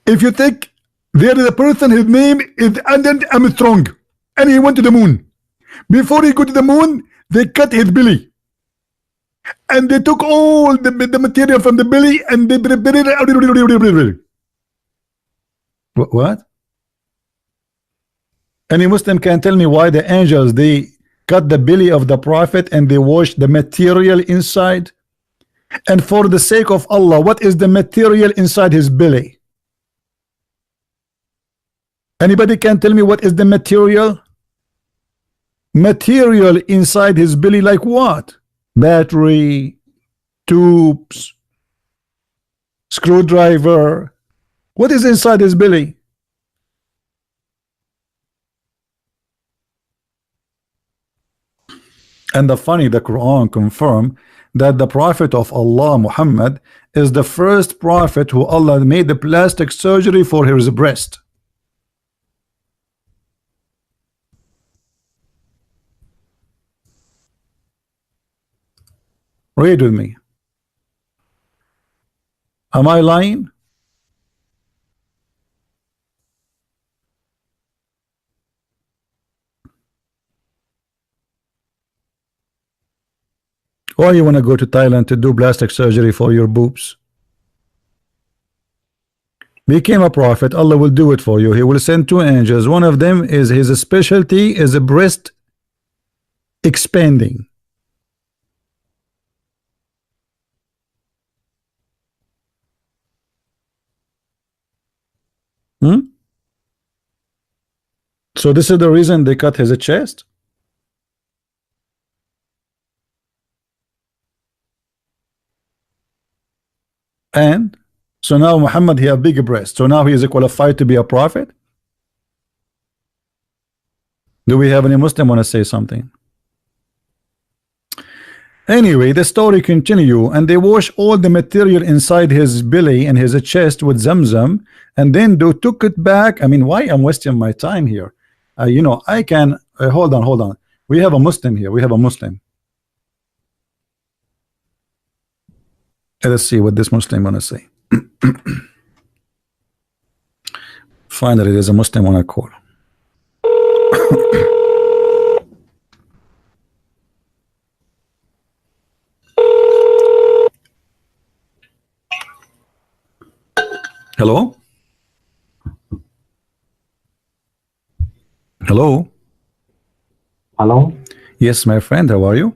if you think there is a person, his name is Andrew Armstrong, and he went to the moon. Before he go to the moon, they cut his belly, and they took all the material from the belly and they prepared it. What? Any Muslim can tell me why the angels, they cut the belly of the prophet and they washed the material inside? And for the sake of Allah, what is the material inside his belly? Anybody can tell me what is the material? Material inside his belly, like what? Battery, tubes, screwdriver. What is inside his belly? And the Quran confirm that the prophet of Allah, Muhammad, is the first prophet who Allah made the plastic surgery for his breast. Read with me. Am I lying? Why you want to go to Thailand to do plastic surgery for your boobs? Became a prophet, Allah will do it for you. He will send two angels. One of them is his specialty is a breast expanding. So this is the reason they cut his chest. And So now Muhammad, he have big breast. So now he is qualified to be a prophet? Do we have any Muslim want to say something? Anyway, the story continue, and they wash all the material inside his belly and his chest with Zamzam, and then they took it back. I mean, why I'm wasting my time here? You know, I can hold on. We have a Muslim here. We have a Muslim. Let's see what this Muslim want to say. Finally, there's a Muslim on a call. Hello? Hello? Hello? Yes, my friend, how are you?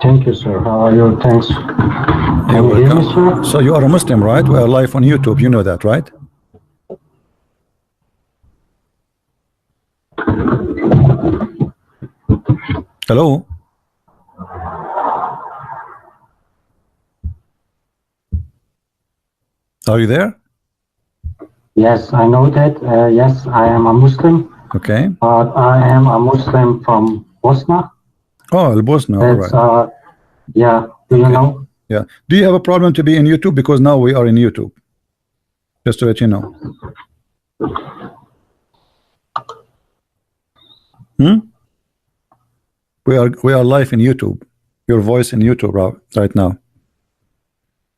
Thank you, sir. How are you? Thanks. Can you hear me, sir? So you are a Muslim, right? We are live on YouTube. You know that, right? Hello? Are you there? Yes, I know that. Yes, I am a Muslim. Okay. But I am a Muslim from Bosnia. Oh, Bosnia, all right. Yeah, do you know? Yeah. Do you have a problem to be in YouTube? Because now we are in YouTube. Just to let you know. We are live in YouTube. Your voice in YouTube right now.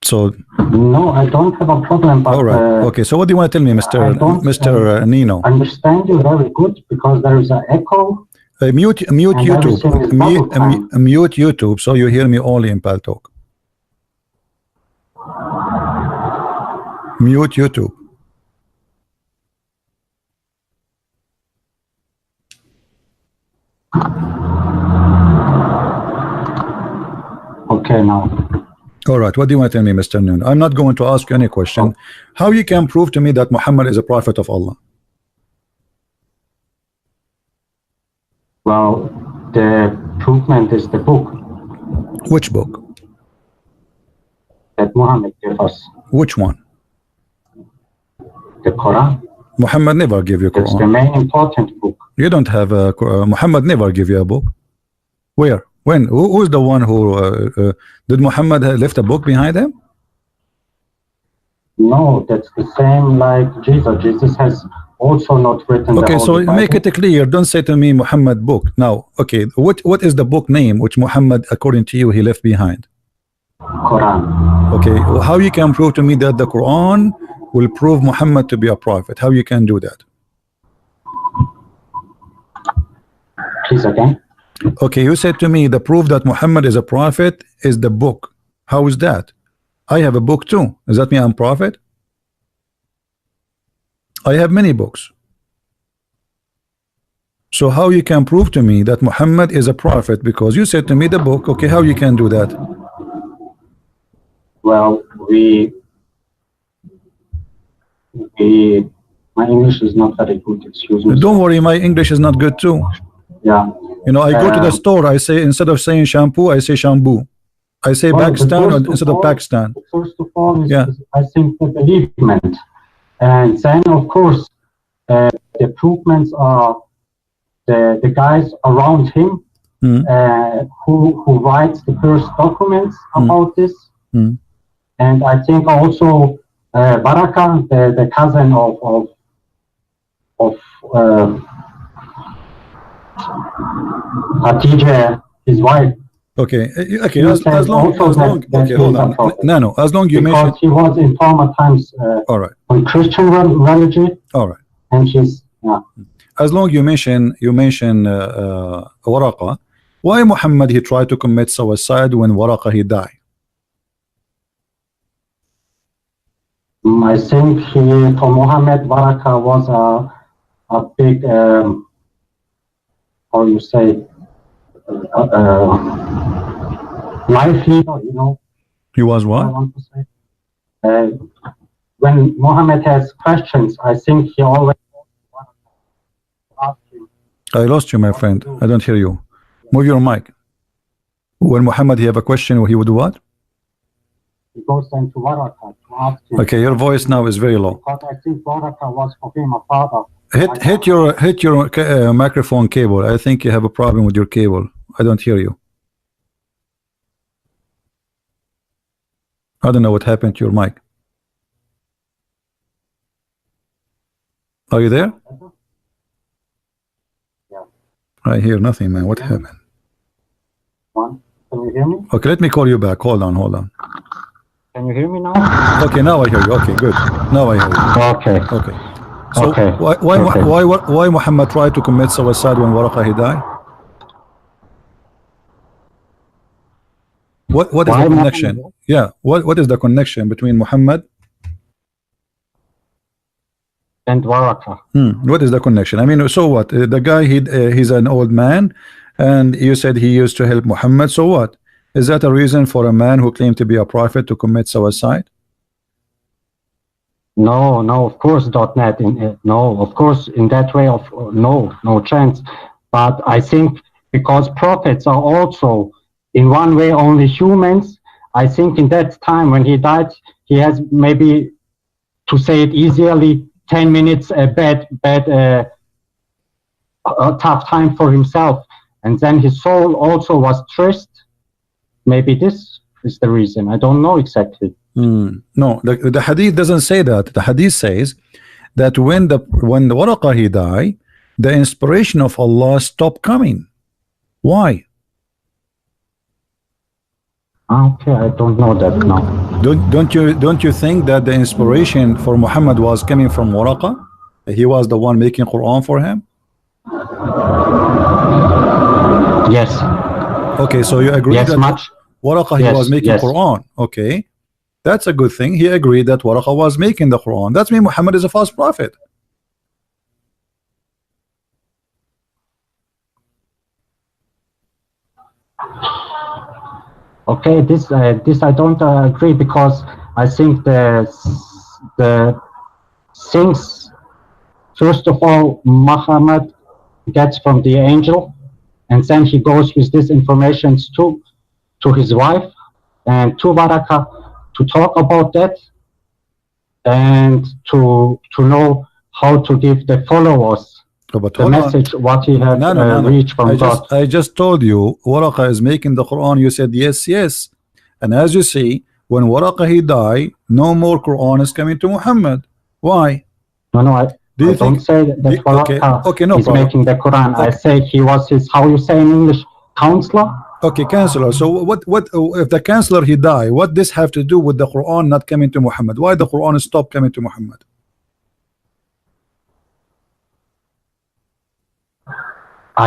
So no, I don't have a problem. But, all right. Okay. So what do you want to tell me, Mr. Nino? Understand you very good because there is an echo. Mute YouTube. Mute YouTube so you hear me only in Paltalk. Mute YouTube. Okay, now. All right. What do you want to tell me, Mr. Noon? I'm not going to ask you any question. How you can prove to me that Muhammad is a prophet of Allah? Well, the provement is the book. Which book? That Muhammad gave us. Which one? The Quran. Muhammad never gave you Quran. It's the main important book. You don't have a Muhammad never give you a book. Where? When? Who's the one who did Muhammad left a book behind him? No, that's the same like Jesus. Jesus has also not written. Okay, the so Bible. make it clear. Don't say to me Muhammad book. Now, okay, what is the book name which Muhammad, according to you, he left behind? Quran. Okay, how you can prove to me that the Quran will prove Muhammad to be a prophet? How you can do that? Please again. Okay, you said to me the proof that Muhammad is a prophet is the book. How is that? I have a book too. Does that mean I'm prophet? I have many books. So how you can prove to me that Muhammad is a prophet? Because you said to me the book. Okay, how you can do that? Well, my English is not very good. Excuse me. Don't worry, my English is not good too. Yeah. You know, I go to the store, I say, instead of saying shampoo, I say shampoo. I say Pakistan instead of Pakistan. First of all, is, I think the believement. And then, of course, the improvements are the guys around him who writes the first documents about this. And I think also Baraka, the cousin of Hatice, his wife. Okay, okay. As long, okay, hold on. No, as long you mention. Because he was in former times all right. on Christian religion. All right. And she's as long you mention Waraqa, why Muhammad he tried to commit suicide when Waraqa he died? I think for Muhammad, Waraqa was a big how you say life leader, you know. He was what? I want to say. When Muhammad has questions, I think he always asks him. I lost you, my friend. I don't hear you. Move your mic. When Muhammad he have a question, he would do what? he goes then to Waraka to ask him. Okay, your voice now is very low. Because I think Waraka was for him a father. Hit your microphone cable. I think you have a problem with your cable. I don't hear you. I don't know what happened to your mic. Are you there? Yeah. I hear nothing, man. What happened? Can you hear me? Okay, let me call you back. Hold on. Can you hear me now? Okay, now I hear you. Okay, good. Now I hear you. Okay. So why Muhammad tried to commit suicide when Waraka he died? What is the connection? Yeah, what is the connection between Muhammad and Waraka? What is the connection? I mean, so what? The guy he's an old man, and you said he used to help Muhammad. So what? Is that a reason for a man who claimed to be a prophet to commit suicide? No, of course not. No, of course, in that way of no chance. But I think because prophets are also in one way only humans, I think in that time when he died, he has maybe, to say it easily, 10 minutes a tough time for himself, and then his soul also was stressed. Maybe this is the reason. I don't know exactly. No, the hadith doesn't say that. The hadith says that when the Waraqa he died, the inspiration of Allah stopped coming. Why? Okay, I don't know that now. Don't you think that the inspiration for Muhammad was coming from Waraqa? He was the one making Quran for him? Yes. Okay, so you agree that Waraqa he was making Quran. Okay, that's a good thing. He agreed that Waraqa was making the Quran. That means Muhammad is a false prophet. Okay, this I don't agree, because I think the things, first of all, Muhammad gets from the angel, and then he goes with this information to his wife and to Waraka to talk about that and to know how to give the followers the message what he had reached from God. I just told you Waraqa is making the Quran. You said yes, and as you see, when Waraqa he died, no more Quran is coming to Muhammad. Why? No, I don't say that Waraqa no is making the Quran. I say he was his, how you say in English, counselor. Okay, counselor. So what if the counselor he died? What this have to do with the Quran not coming to Muhammad? Why the Quran stopped coming to Muhammad?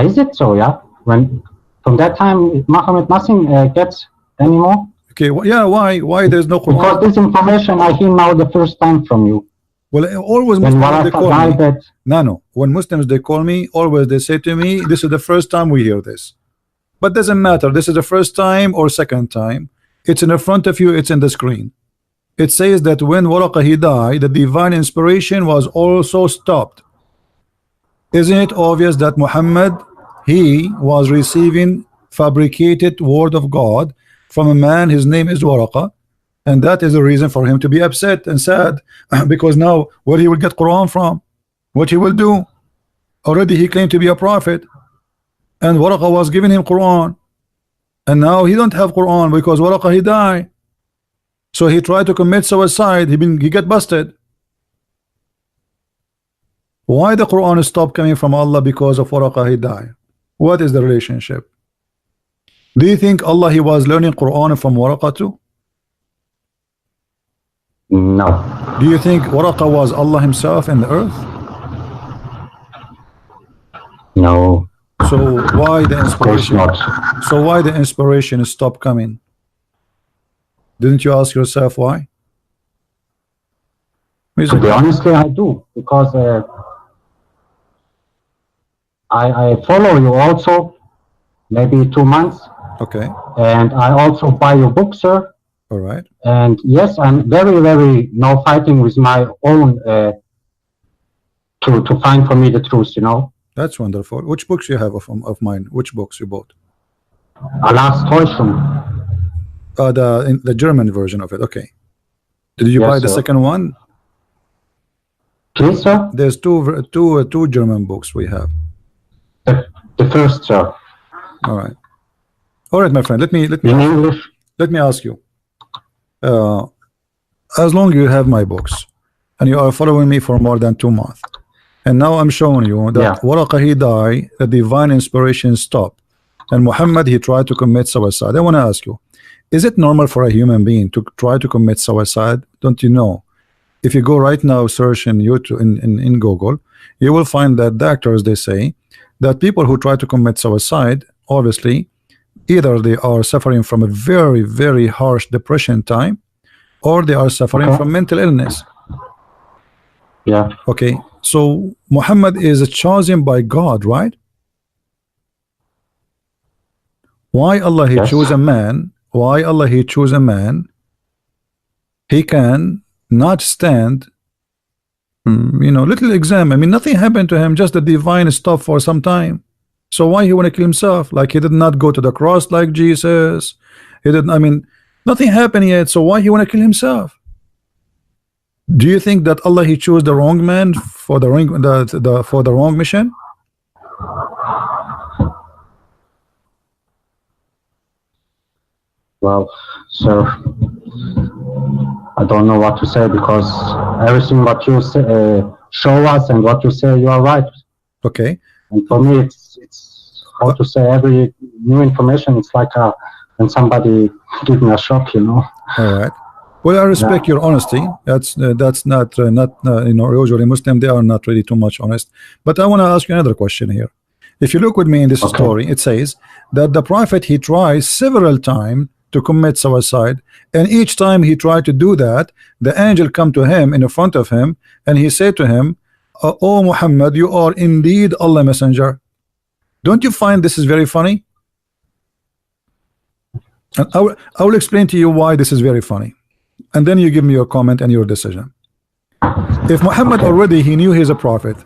Is it so? Yeah. When from that time Muhammad nothing gets anymore. Okay. Yeah. Why there's no Quran? Because this information I hear now the first time from you. Well, always Muslims they call me. No. When Muslims they call me, always they say to me, "This is the first time we hear this." But doesn't matter. This is the first time or second time. It's in the front of you. It's in the screen. It says that when Waraqa he died, the divine inspiration was also stopped. Isn't it obvious that Muhammad he was receiving fabricated word of God from a man, his name is Waraqa, and that is the reason for him to be upset and sad because now where he will get Quran from, what he will do. Already he claimed to be a prophet, and Waraqa was giving him Quran, and now he don't have Quran because Waraqa he died. So he tried to commit suicide. He get busted. Why the Quran stopped coming from Allah? Because of Waraqa he died. What is the relationship? Do you think Allah he was learning Quran from Waraqa too? No. Do you think Waraqa was Allah himself in the earth? No. So why the inspiration? So why the inspiration stopped coming? Didn't you ask yourself why? To be honestly, I do, because I follow you also, maybe 2 months. Okay. And I also buy your book, sir. All right. And yes, I'm very now fighting with my own to find for me the truth, you know. That's wonderful. Which books you have of mine? Which books you bought? Allah's Täuschung. the German version of it. Okay. Did you buy the second one? Please, sir? There's two German books we have. The first, sir. All right. All right, my friend. Let me in English. Let me ask you. As long as you have my books and you are following me for more than 2 months, and now I'm showing you that Waraqa, he died, the divine inspiration stopped, and Muhammad, he tried to commit suicide. I want to ask you, is it normal for a human being to try to commit suicide? Don't you know? If you go right now, search in YouTube, in Google, you will find that doctors, they say that people who try to commit suicide, obviously, either they are suffering from a very, very harsh depression time, or they are suffering from mental illness. Yeah. Okay. So Muhammad is chosen by God, right? Why Allah he choose a man? Why Allah he choose a man? He can not stand, little exam. I mean, nothing happened to him, just the divine stuff for some time. So why he want to kill himself? Like he did not go to the cross like Jesus. He didn't. I mean, nothing happened yet. So why he want to kill himself? Do you think that Allah he chose the wrong man for the wrong mission? Well, sir, I don't know what to say, because everything what you say, show us and what you say, you are right. Okay. And for me, it's how to say, every new information, it's like when somebody give me a shock, All right. Well, I respect your honesty. That's not usually Muslim, they are not really too much honest. But I want to ask you another question here. If you look with me in this story, it says that the prophet, he tries several times to commit suicide, and each time he tried to do that, the angel come to him in front of him, and he said to him, "Oh Muhammad, you are indeed Allah messenger." Don't you find this is very funny? And I will explain to you why this is very funny, and then you give me your comment and your decision. If Muhammad already he knew he's a prophet,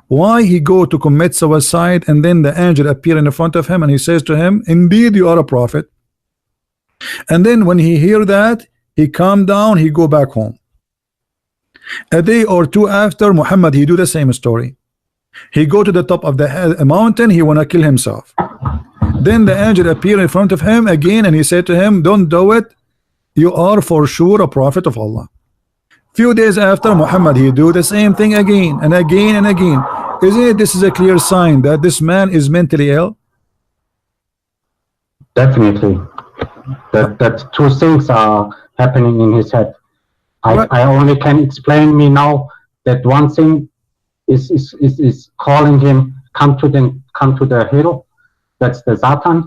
why he go to commit suicide, and then the angel appear in front of him and he says to him, "Indeed you are a prophet." And then when he hear that, he calm down, he go back home. A day or two after, Muhammad he do the same story. He go to the top of the mountain, he wanna kill himself. Then the angel appear in front of him again, and he said to him, "Don't do it, you are for sure a prophet of Allah." Few days after, Muhammad he do the same thing again and again and again. Isn't it this is a clear sign that this man is mentally ill? Definitely. That two things are happening in his head. I only can explain me now that one thing is calling him come to the hero. That's the Satan.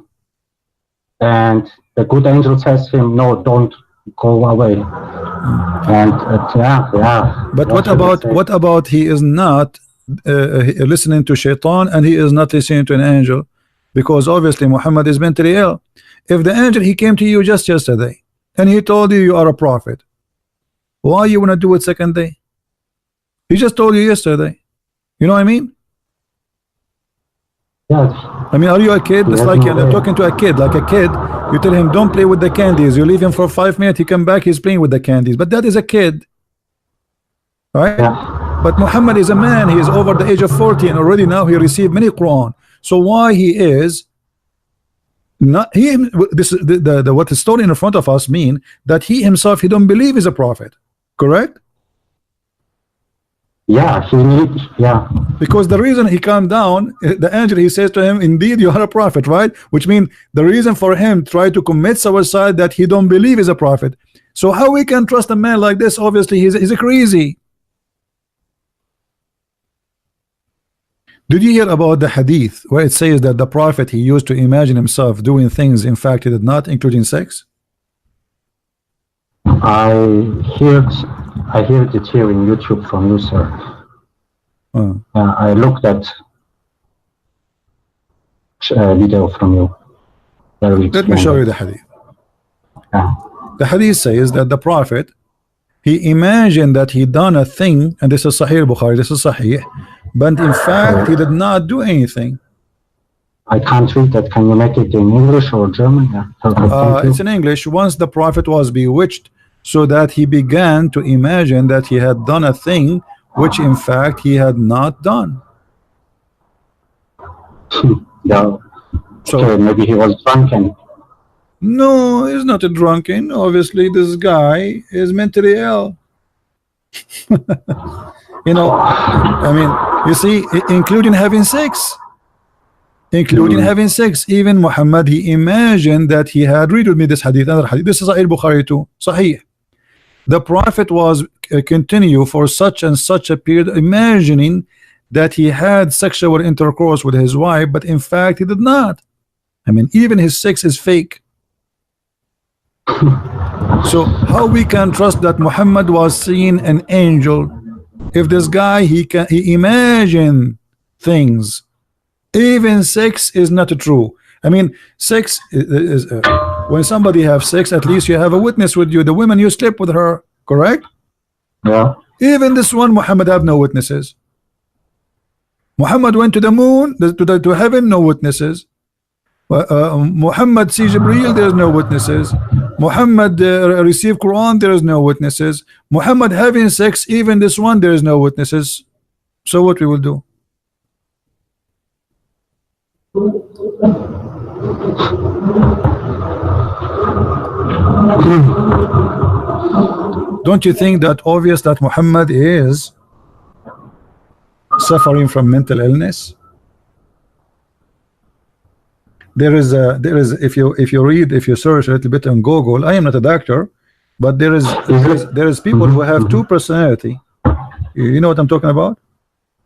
And the good angel says him, "No, don't go away." And But what about he is not listening to shaitan, and he is not listening to an angel, because obviously Muhammad is mentally ill. If the angel he came to you just yesterday and he told you you are a prophet, why you want to do it second day? He just told you yesterday. You know what I mean? Yes. I mean, are you a kid? It's like you're talking to a kid. Like a kid, you tell him don't play with the candies, you leave him for 5 minutes, he come back, he's playing with the candies. But that is a kid, right? But Muhammad is a man, he is over the age of 40, and already now he received many Quran. So why he is not what the story in front of us mean that he himself he don't believe is a prophet, correct? Because the reason he calmed down, the angel he says to him, "Indeed you are a prophet," right? Which means the reason for him try to commit suicide that he don't believe is a prophet. So how we can trust a man like this? Obviously he's a crazy. Did you hear about the hadith where it says that the prophet he used to imagine himself doing things in fact he did not, including sex? I heard it here in YouTube from you, sir. I looked at video from you. Let me show you the hadith. The hadith says that the prophet he imagined that he done a thing, and this is Sahih Bukhari, this is Sahih, but in fact he did not do anything. I can't read that. Can you make it in English or German? Yeah, perfect. Thank you. It's in English. Once the prophet was bewitched, so that he began to imagine that he had done a thing which in fact he had not done. Yeah. So Okay, maybe he was drunken. no, he's not a drunken. Obviously, this guy is mentally ill. You know, I mean, you see, including having sex. Including having sex. Even Muhammad, he imagined that he had, read with me this hadith, another hadith. This is Sahih Bukhari too. Sahih. The prophet was continue for such and such a period, imagining that he had sexual intercourse with his wife, but in fact he did not. I mean, even his sex is fake. So how we can trust that Muhammad was seeing an angel if this guy he imagine things? Even sex is not true. I mean, sex is when somebody have sex, at least you have a witness with you. The woman you sleep with her, correct? Yeah. Even this one, Muhammad have no witnesses. Muhammad went to the moon, to heaven, no witnesses. Muhammad see Jibreel, there is no witnesses. Muhammad receive Quran, there is no witnesses. Muhammad having sex, even this one, there is no witnesses. So what we will do? Don't you think that obvious that Muhammad is suffering from mental illness? There is if you read, if you search a little bit on Google, I am not a doctor, but there is people who have two personality. You know what I'm talking about?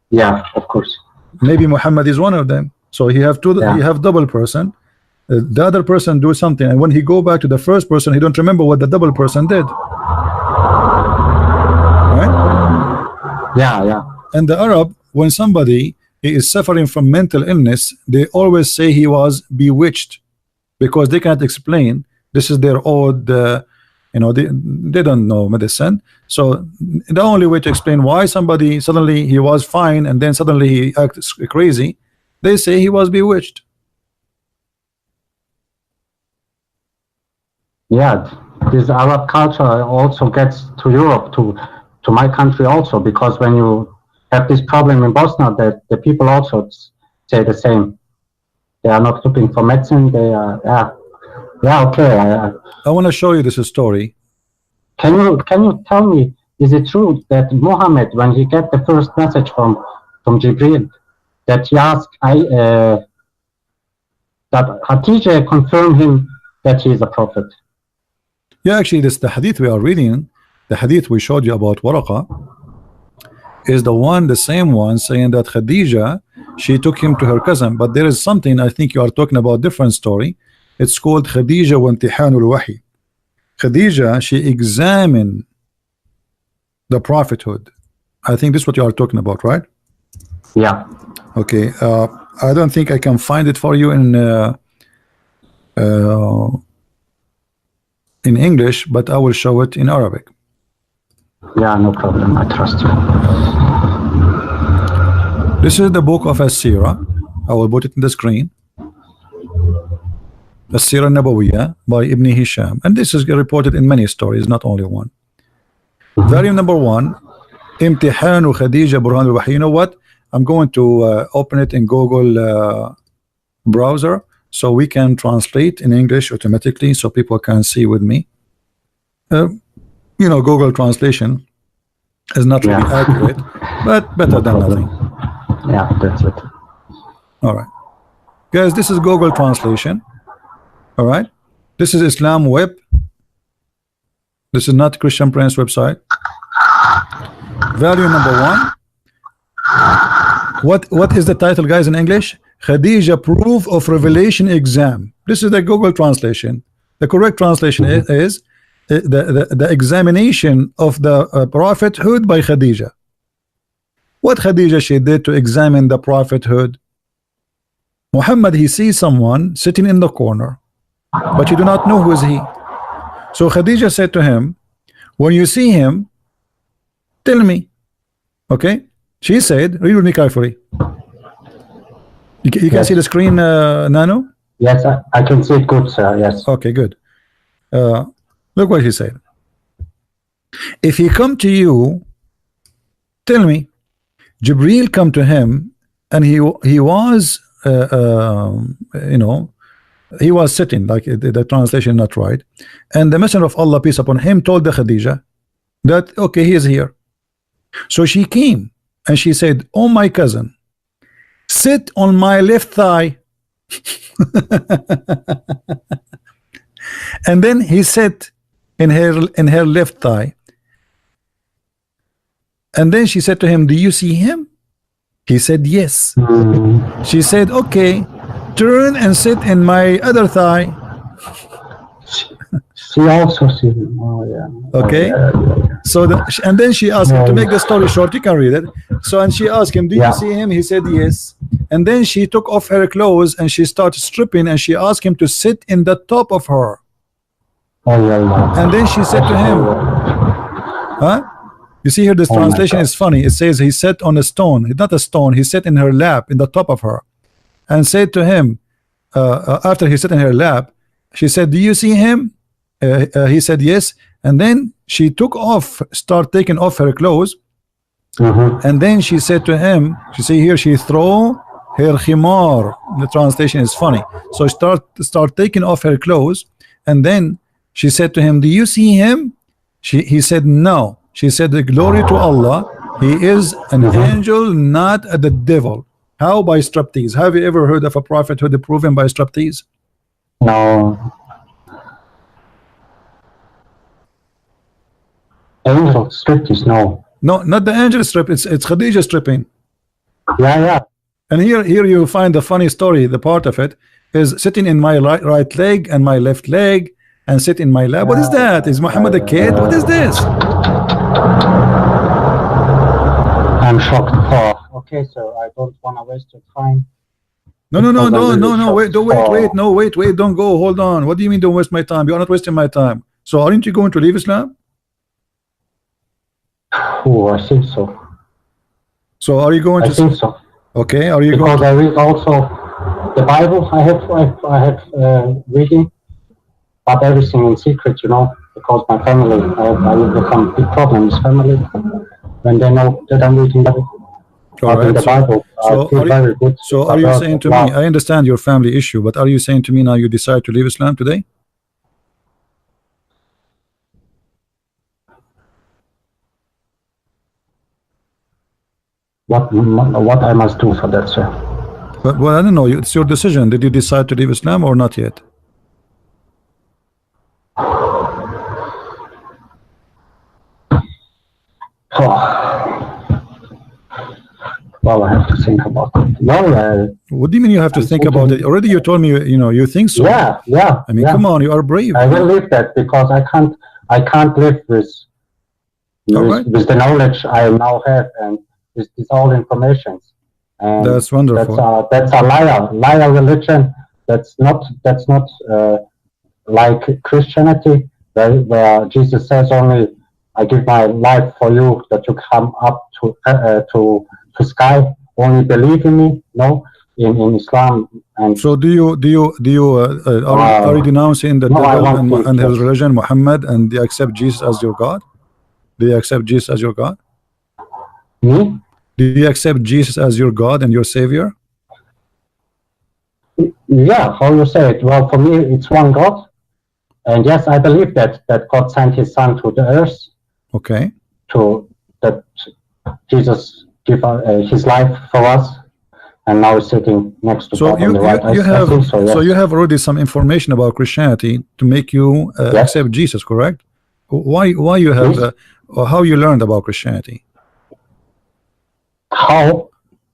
Yeah, of course. Maybe Muhammad is one of them. So he have two. He have double person. The other person do something, and when he go back to the first person, he don't remember what the double person did. Right? Yeah. And the Arab, when somebody is suffering from mental illness, they always say he was bewitched, because they can't explain. This is their old, you know, they don't know medicine. So the only way to explain why somebody suddenly he was fine and then suddenly he acts crazy, they say he was bewitched. Yeah, this Arab culture also gets to Europe, to my country also, because when you have this problem in Bosnia, that the people also say the same. They are not looking for medicine. They are, okay. I want to show you this story. Can you tell me, is it true that Muhammad, when he get the first message from Jibreel, that he asked that Khadija confirmed him that he is a prophet? Yeah, actually, this the hadith we are reading, the hadith we showed you about Waraqa, is the same one saying that Khadija, she took him to her cousin. But there is something, I think you are talking about different story. It's called Khadija wa imtihanul wahi. Khadija, she examined the prophethood. I think this is what you are talking about, right? Yeah. Okay. I don't think I can find it for you in English, but I will show it in Arabic. Yeah, no problem. I trust you. This is the book of As-Sirah. I will put it in the screen. As-Sirah Nabawiyah by Ibn Hisham, and this is reported in many stories, not only one. Volume number 1, Imtihanu Khadija Burhan al-Wahy. You know what? I'm going to open it in Google browser, so we can translate in English automatically, so people can see with me. You know, Google translation is not really accurate, but better than nothing. Yeah, that's it. All right, guys, this is Google translation. All right, this is Islam Web. This is not Christian Prince website. Value number 1. What is the title, guys, in English? Khadija Proof of Revelation Exam. This is the Google translation. The correct translation is the examination of the prophethood by Khadija. What Khadija she did to examine the prophethood? Muhammad, he sees someone sitting in the corner, but you do not know who is he. So Khadija said to him, when you see him, tell me. Okay, she said, read with me carefully. You can see the screen, Nano? Yes, I can see it good, sir. Yes. Okay, good. Look what he said. If he come to you, tell me. Jibril come to him, and he was, you know, he was sitting, like the translation not right, and the Messenger of Allah, peace upon him, told the Khadija that okay, he is here. So she came and she said, "Oh, my cousin, sit on my left thigh." And then he sat in her left thigh, and then she said to him, "Do you see him?" He said, "Yes." She said, "Okay, turn and sit in my other thigh." She also see him. Oh, yeah. Okay. So and then she asked him, to make the story short, you can read it. So, and she asked him, "Do you see him?" He said, "Yes." And then she took off her clothes and she started stripping, and she asked him to sit in the top of her. And then she said to him, huh? You see here, this translation is funny. It says he sat on a stone. Not a stone. He sat in her lap, in the top of her, and said to him, after he sat in her lap, she said, "Do you see him?" He said, "Yes." And then she took off, taking off her clothes. And then she said to him, she see here, she throw her khimar. The translation is funny. So start taking off her clothes, and then she said to him, "Do you see him?" He said, "No." She said, "The glory to Allah, he is an angel, not the devil." How? By striptease. Have you ever heard of a prophet who proven by striptease? No. Angel striptease, no. No, not the angel strip. It's Khadija stripping. Yeah. And here you find the funny story. The part of it is sitting in my right leg and my left leg, and sit in my lap. What is that? Is Muhammad a kid? What is this? I'm shocked. Oh, okay, sir. I don't want to waste your time. No. Wait. Don't go. Hold on. What do you mean don't waste my time? You're not wasting my time. So aren't you going to leave Islam? Oh, I think so. So are you going to? I think so. Okay. Are you because going? I read also the Bible. I have reading, but everything in secret, you know, because my family, I will become big problems. Family, when they know that I'm reading Bible. All right. The Bible, So are you saying to me? I understand your family issue, but are you saying to me now you decide to leave Islam today? What I must do for that, sir? But well, I don't know. It's your decision. Did you decide to leave Islam or not yet? Well, I have to think about it. Well, what do you mean you have to think about it? Already you told me you think so. Yeah. I mean, come on, you are brave. I will leave that because I can't live with the knowledge I now have and with all information. And that's wonderful. That's a liar religion. That's not like Christianity, where Jesus says only, "I give my life for you, that you come up to sky. Only believe in me." No, in Islam. And so are you denouncing the devil and his religion, Muhammad, and do you accept Jesus as your God? Do you accept Jesus as your God? Me? Do you accept Jesus as your God and your Savior? Yeah, how you say it? Well, for me, it's one God. And yes, I believe that God sent his son to the earth. Okay. That Jesus gave his life for us, and now he's sitting next to God on the right. So you have already some information about Christianity to make you accept Jesus, correct? Why you have or how you learned about Christianity? How?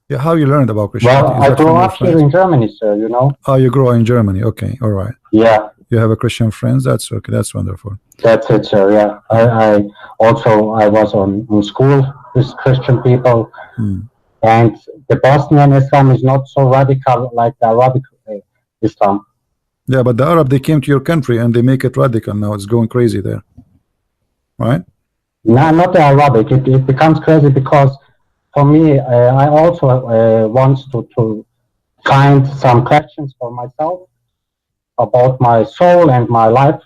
Yeah, how you learned about Christianity? Well, I grew up here in Germany, sir. You know. Oh, you grew up in Germany. Okay, all right. Yeah. You have a Christian friends. That's okay. That's wonderful. That's it, sir. Yeah. I was on school with Christian people, and the Bosnian Islam is not so radical like the Arabic Islam. Yeah, but the Arab, they came to your country and they make it radical now. It's going crazy there, right? No, not the Arabic. It becomes crazy because for me, I also want to find some questions for myself about my soul and my life.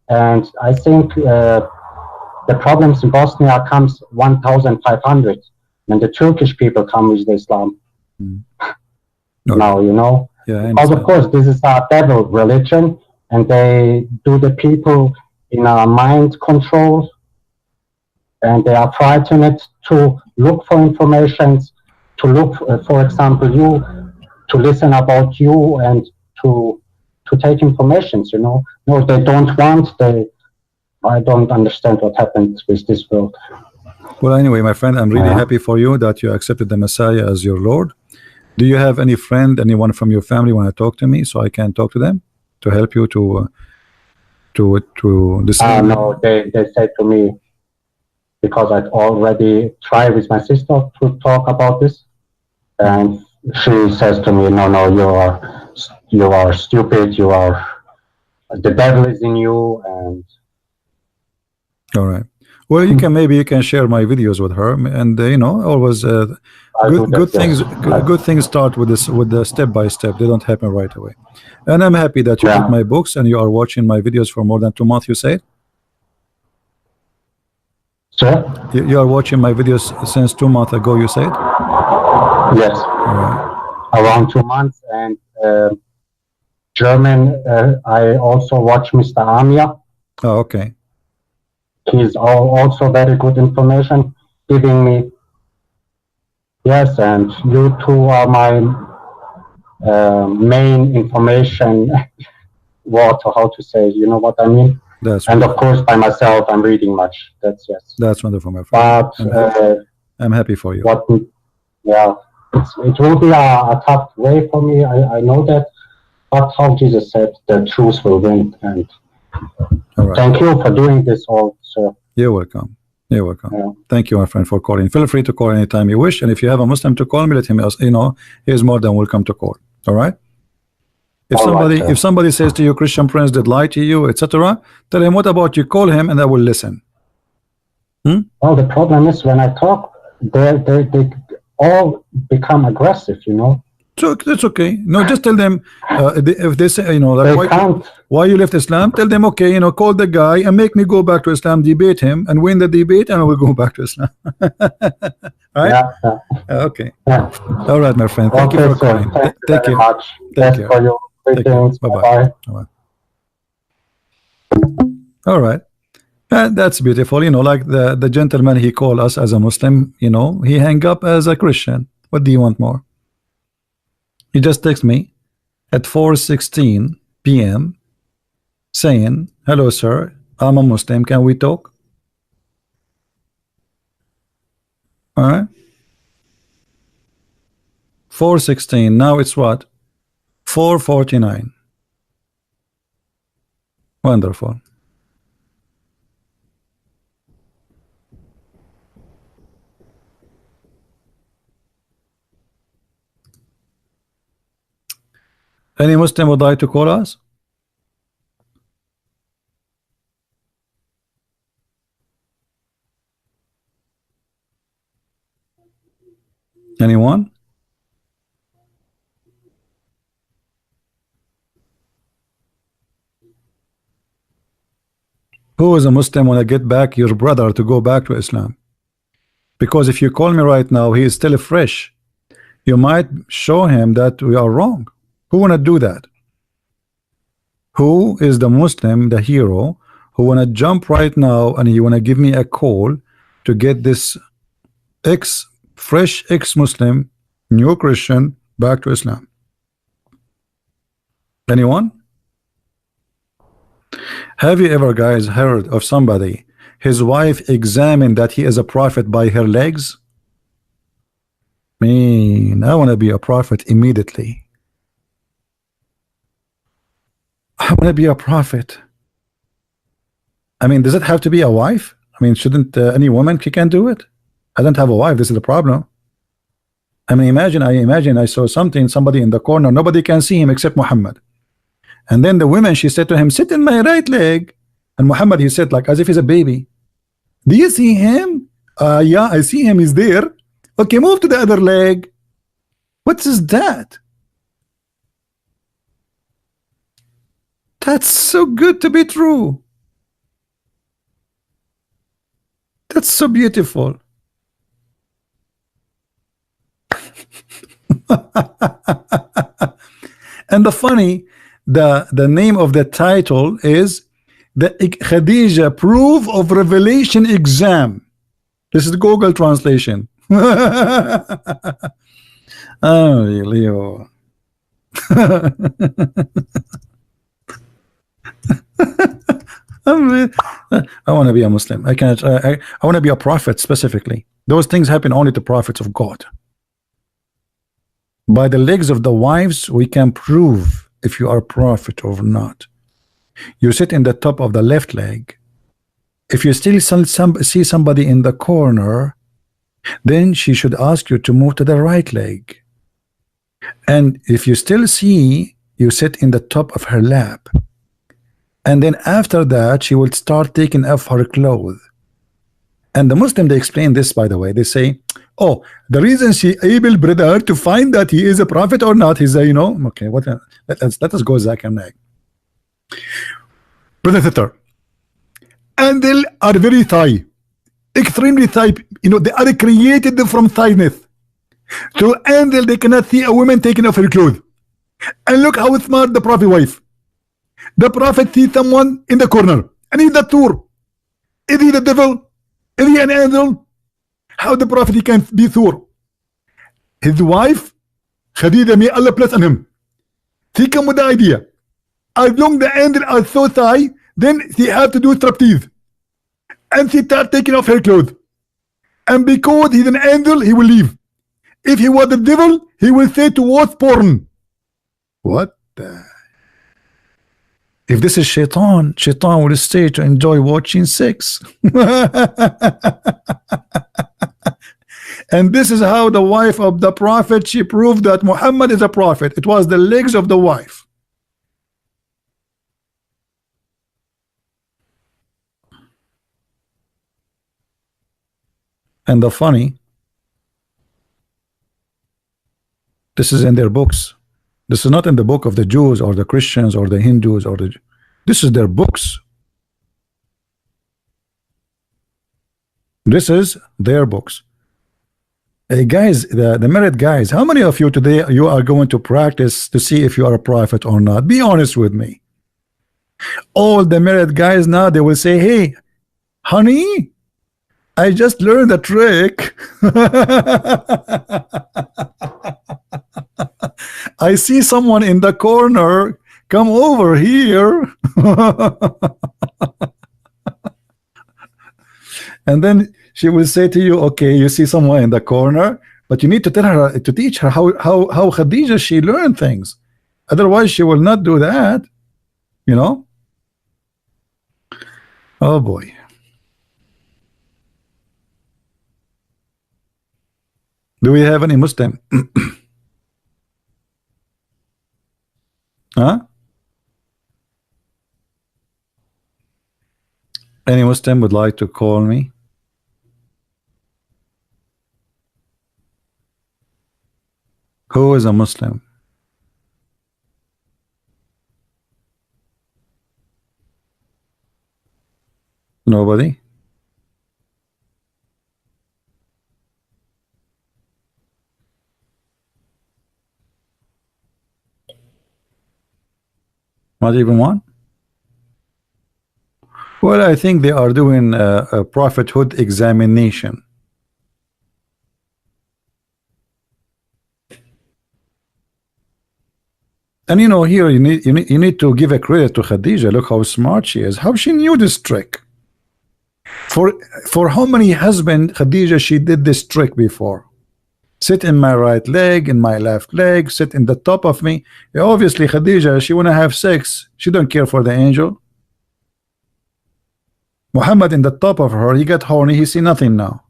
And I think the problems in Bosnia comes 1,500 when the Turkish people come with Islam. Now, you know, because of course this is a devil religion, and they do the people in a mind control, and they are frightened to look for information, to look, for example, you, to listen about you and to take information, you know. No, they don't want, I don't understand what happened with this world. Well, anyway, my friend, I'm really happy for you that you accepted the Messiah as your Lord. Do you have any friend, anyone from your family want to talk to me so I can talk to them to help you to decide? No, they said to me, because I'd already tried with my sister to talk about this, and she says to me, no, you are stupid, the devil is in you. And all right, well, maybe you can share my videos with her, and you know, always good things start with the step by step. They don't happen right away. And I'm happy that you read my books and you are watching my videos for more than 2 months, you said? Sir? You are watching my videos since 2 months ago, you said? Yes. Around 2 months. And German, I also watch Mr. Amia. Oh, okay. He's also very good information giving me. Yes, and you two are my main information water, how to say, you know what I mean? That's and of course, by myself, I'm reading much. That's wonderful, my friend. But I'm happy for you. It will be a tough way for me. I know that. But how Jesus said, the truth will win. And thank you for doing this all, sir. You're welcome. You're welcome. Yeah. Thank you, my friend, for calling. Feel free to call anytime you wish. And if you have a Muslim to call me, let him, you know, he is more than welcome to call. All right? If somebody says to you, Christian Prince did lie to you, etc., tell him, what about you? Call him and I will listen. Well, the problem is when I talk, they all become aggressive, you know. So that's okay. No, just tell them if they say, you know, like why you left Islam, tell them, okay, you know, call the guy and make me go back to Islam, debate him and win the debate, and I will go back to Islam. Right? Yeah. Okay. Yeah. All right, my friend. Thank you for calling. Thank you very much. Thank you. For your greetings. Bye-bye. All right. That's beautiful. You know, like the gentleman, he called us as a Muslim, you know, he hang up as a Christian. What do you want more? He just texted me at 4:16 p.m. saying, hello, sir, I'm a Muslim. Can we talk? All right. 4:16. Now it's what? 4:49. Wonderful. Any Muslim would like to call us? Anyone? Who is a Muslim want to get back your brother to go back to Islam? Because if you call me right now, he is still fresh. You might show him that we are wrong. Who want to do that? Who is the Muslim, the hero, who want to jump right now and he want to give me a call to get this fresh ex-Muslim, new Christian back to Islam? Anyone? Have you ever, guys, heard of somebody, his wife examined that he is a prophet by her legs? Man, I want to be a prophet immediately. I want to be a prophet. I mean, does it have to be a wife? I mean, shouldn't any woman can do it? I don't have a wife. This is the problem. I mean, imagine I saw somebody in the corner. Nobody can see him except Muhammad. And then the woman, she said to him, sit in my right leg. And Muhammad, he said, like as if he's a baby. Do you see him? Yeah, I see him. He's there. Okay, move to the other leg. What is that? That's so good to be true. That's so beautiful. And the name of the title is the Khadija Proof of Revelation Exam. This is the Google translation. Oh, Leo. I want to be a Muslim. I can't. I want to be a prophet specifically. Those things happen only to prophets of God. By the legs of the wives, we can prove if you are a prophet or not. You sit in the top of the left leg. If you still see somebody in the corner, then she should ask you to move to the right leg. And if you still see, you sit in the top of her lap. And then after that, she will start taking off her clothes. And the Muslim, they explain this, by the way. They say, oh, the reason she able, brother, to find that he is a prophet or not, he's a, you know, okay, what? Let us go, Zach and Nag. Brother Thitter, and they are very thigh, extremely thigh. You know, they are created from thiness. To handle, they cannot see a woman taking off her clothes. And look how smart the prophet wife. The prophet sees someone in the corner, and he's the tour. Is he the devil? Is he an angel? How the prophet he can be Thor? His wife, Khadija, may Allah bless on him. She come with the idea. As long the angel are so high, then she have to do striptease. And she start taking off her clothes. And because he's an angel, he will leave. If he was the devil, he will say to watch porn. What the? If this is Shaitan, Shaitan will stay to enjoy watching sex. And this is how the wife of the prophet, she proved that Muhammad is a prophet. It was the legs of the wife. And the funny, this is in their books. This is not in the book of the Jews or the Christians or the Hindus or the. This is their books. This is their books. Hey guys, the married guys, how many of you today you are going to practice to see if you are a prophet or not? Be honest with me. All the married guys now, they will say, hey, honey, I just learned a trick. I see someone in the corner. Come over here. And then she will say to you, okay, you see someone in the corner, but you need to tell her, to teach her how Khadija, she learned things. Otherwise, she will not do that. You know? Oh boy. Do we have any Muslim? Huh? Any Muslim would like to call me? Who is a Muslim? Nobody? Not even one? Well, I think they are doing a prophethood examination. And you know, here you need to give a credit to Khadija. Look how smart she is. How she knew this trick. For how many husbands Khadija she did this trick before? Sit in my right leg, in my left leg, sit in the top of me. Obviously, Khadija, she wanna have sex. She don't care for the angel. Muhammad in the top of her, he got horny, he see nothing now.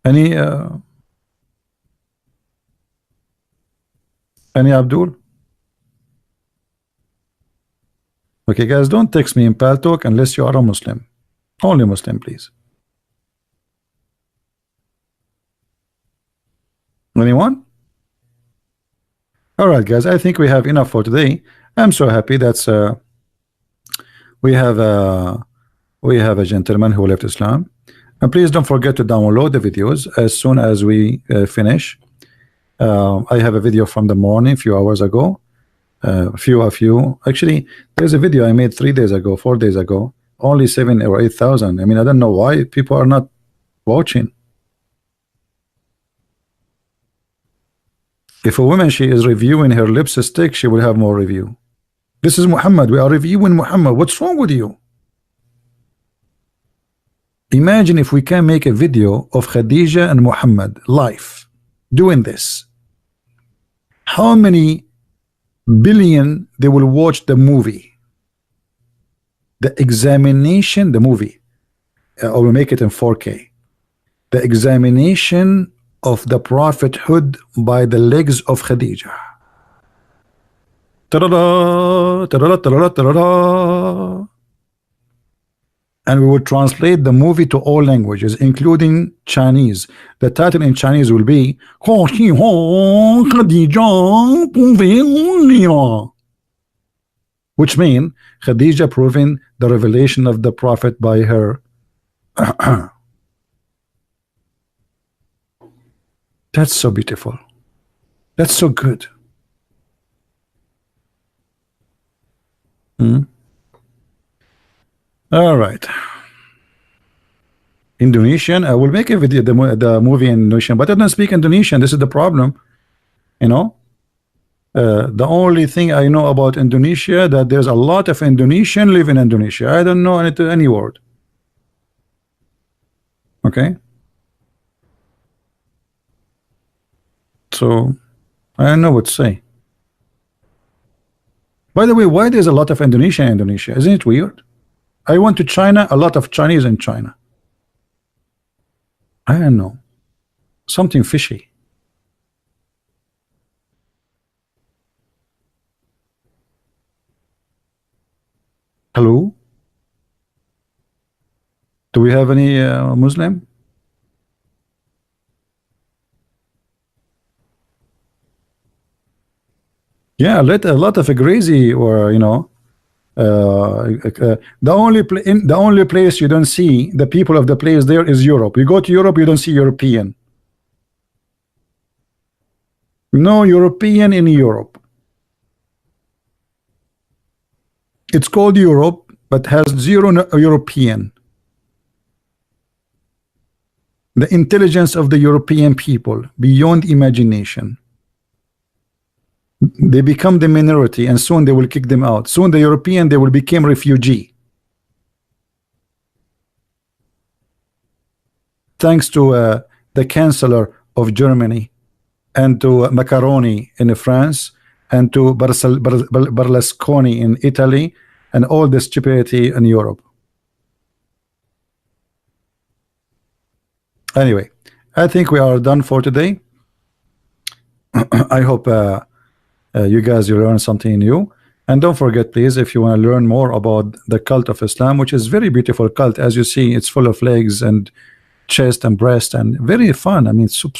Any Abdul? Okay, guys, don't text me in Paltalk unless you are a Muslim. Only Muslim, please. Anyone? All right, guys, I think we have enough for today. I'm so happy that's we have a gentleman who left Islam. And please don't forget to download the videos as soon as we finish. I have a video from the morning, a few hours ago. A few of you, actually, there's a video I made 3 days ago, 4 days ago, only 7 or 8,000. I mean, I don't know why people are not watching. If a woman, she is reviewing her lipstick, she will have more review. This is Muhammad. We are reviewing Muhammad. What's wrong with you? Imagine if we can make a video of Khadija and Muhammad live doing this. How many billion they will watch the movie, the examination, the movie, or we'll make it in 4K, the examination of the prophethood by the legs of Khadija. Ta-da-da, ta-da-da, ta-da-da, ta-da-da. And we will translate the movie to all languages, including Chinese. The title in Chinese will be which means Khadija proving the revelation of the prophet by her. That's so beautiful. That's so good. All right. Indonesian. I will make a video, the movie in Indonesian, but I don't speak Indonesian. This is the problem. You know, the only thing I know about Indonesia that there's a lot of Indonesian live in Indonesia. I don't know any word. Okay. So I don't know what to say. By the way, why there's a lot of Indonesia in Indonesia? Isn't it weird? I went to China, a lot of Chinese in China. I don't know. Something fishy. Hello? Do we have any Muslim? Yeah, a lot of crazy, or you know, the only place you don't see the people of the place there is Europe. You go to Europe, you don't see European. No European in Europe. It's called Europe, but has zero European. The intelligence of the European people beyond imagination. They become the minority, and soon they will kick them out. Soon the European, they will become refugee. Thanks to the Chancellor of Germany, and to Macaroni in France, and to Berlusconi in Italy, and all the stupidity in Europe. Anyway, I think we are done for today. I hope you guys, you learn something new. And don't forget, please, if you want to learn more about the cult of Islam, which is very beautiful cult. As you see, it's full of legs and chest and breast, and very fun. I mean, so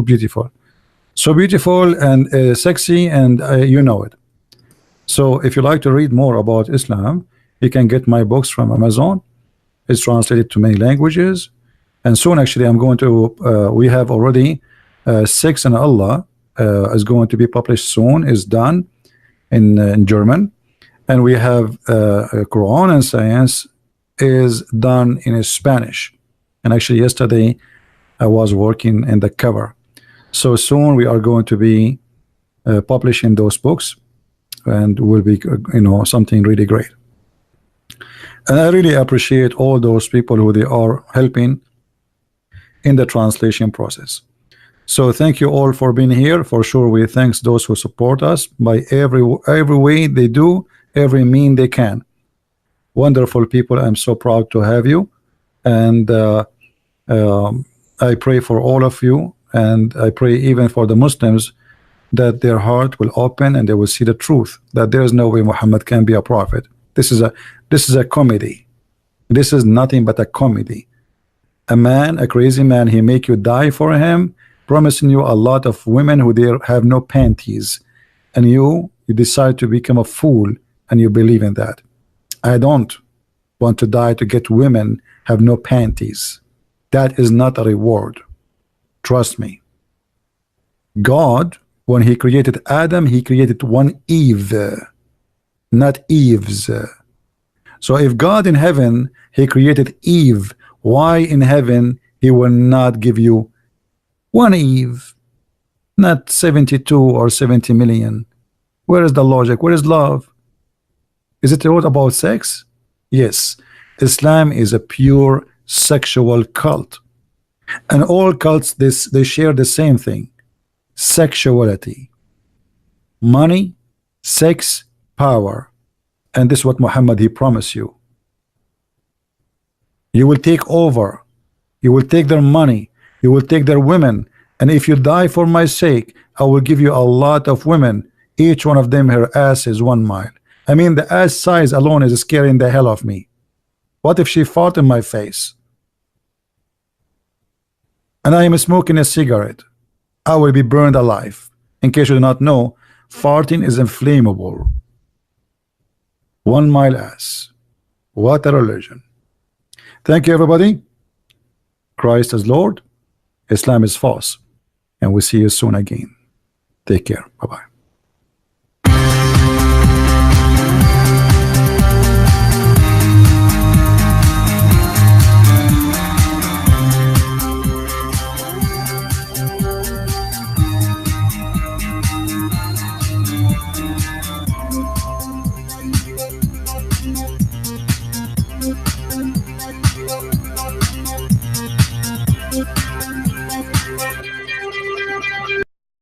beautiful. So beautiful and sexy, and you know it. So if you like to read more about Islam, you can get my books from Amazon. It's translated to many languages. And soon, actually, I'm going to, we have already 6 in Allah is going to be published soon, is done in German. And we have Quran and Science is done in Spanish. And actually yesterday I was working in the cover. So soon we are going to be publishing those books, and will be, you know, something really great. And I really appreciate all those people who they are helping in the translation process. So thank you all for being here. For sure, we thanks those who support us by every way they do, every mean they can. Wonderful people. I'm so proud to have you, and I pray for all of you, and I pray even for the Muslims that their heart will open and they will see the truth, that there is no way Muhammad can be a prophet. This is a comedy. This is nothing but a comedy. A man, a crazy man, he make you die for him, promising you a lot of women who there have no panties, and you decide to become a fool and you believe in that. I don't want to die to get women have no panties. That is not a reward. Trust me. God, when he created Adam, he created one Eve, not Eves. So if God in heaven, he created Eve, why in heaven he will not give you one Eve, not 72 or 70 million? Where is the logic? Where is love? Is it all about sex? Yes. Islam is a pure sexual cult. And all cults, they share the same thing. Sexuality. Money, sex, power. And this is what Muhammad, he promised you. You will take over. You will take their money. You will take their women. And if you die for my sake, I will give you a lot of women. Each one of them, her ass is 1 mile. I mean, the ass size alone is scaring the hell of me. What if she fart in my face? And I am smoking a cigarette. I will be burned alive. In case you do not know, farting is inflammable. 1 mile ass. What a religion. Thank you, everybody. Christ is Lord. Islam is false. And we'll see you soon again. Take care. Bye-bye. Thank you.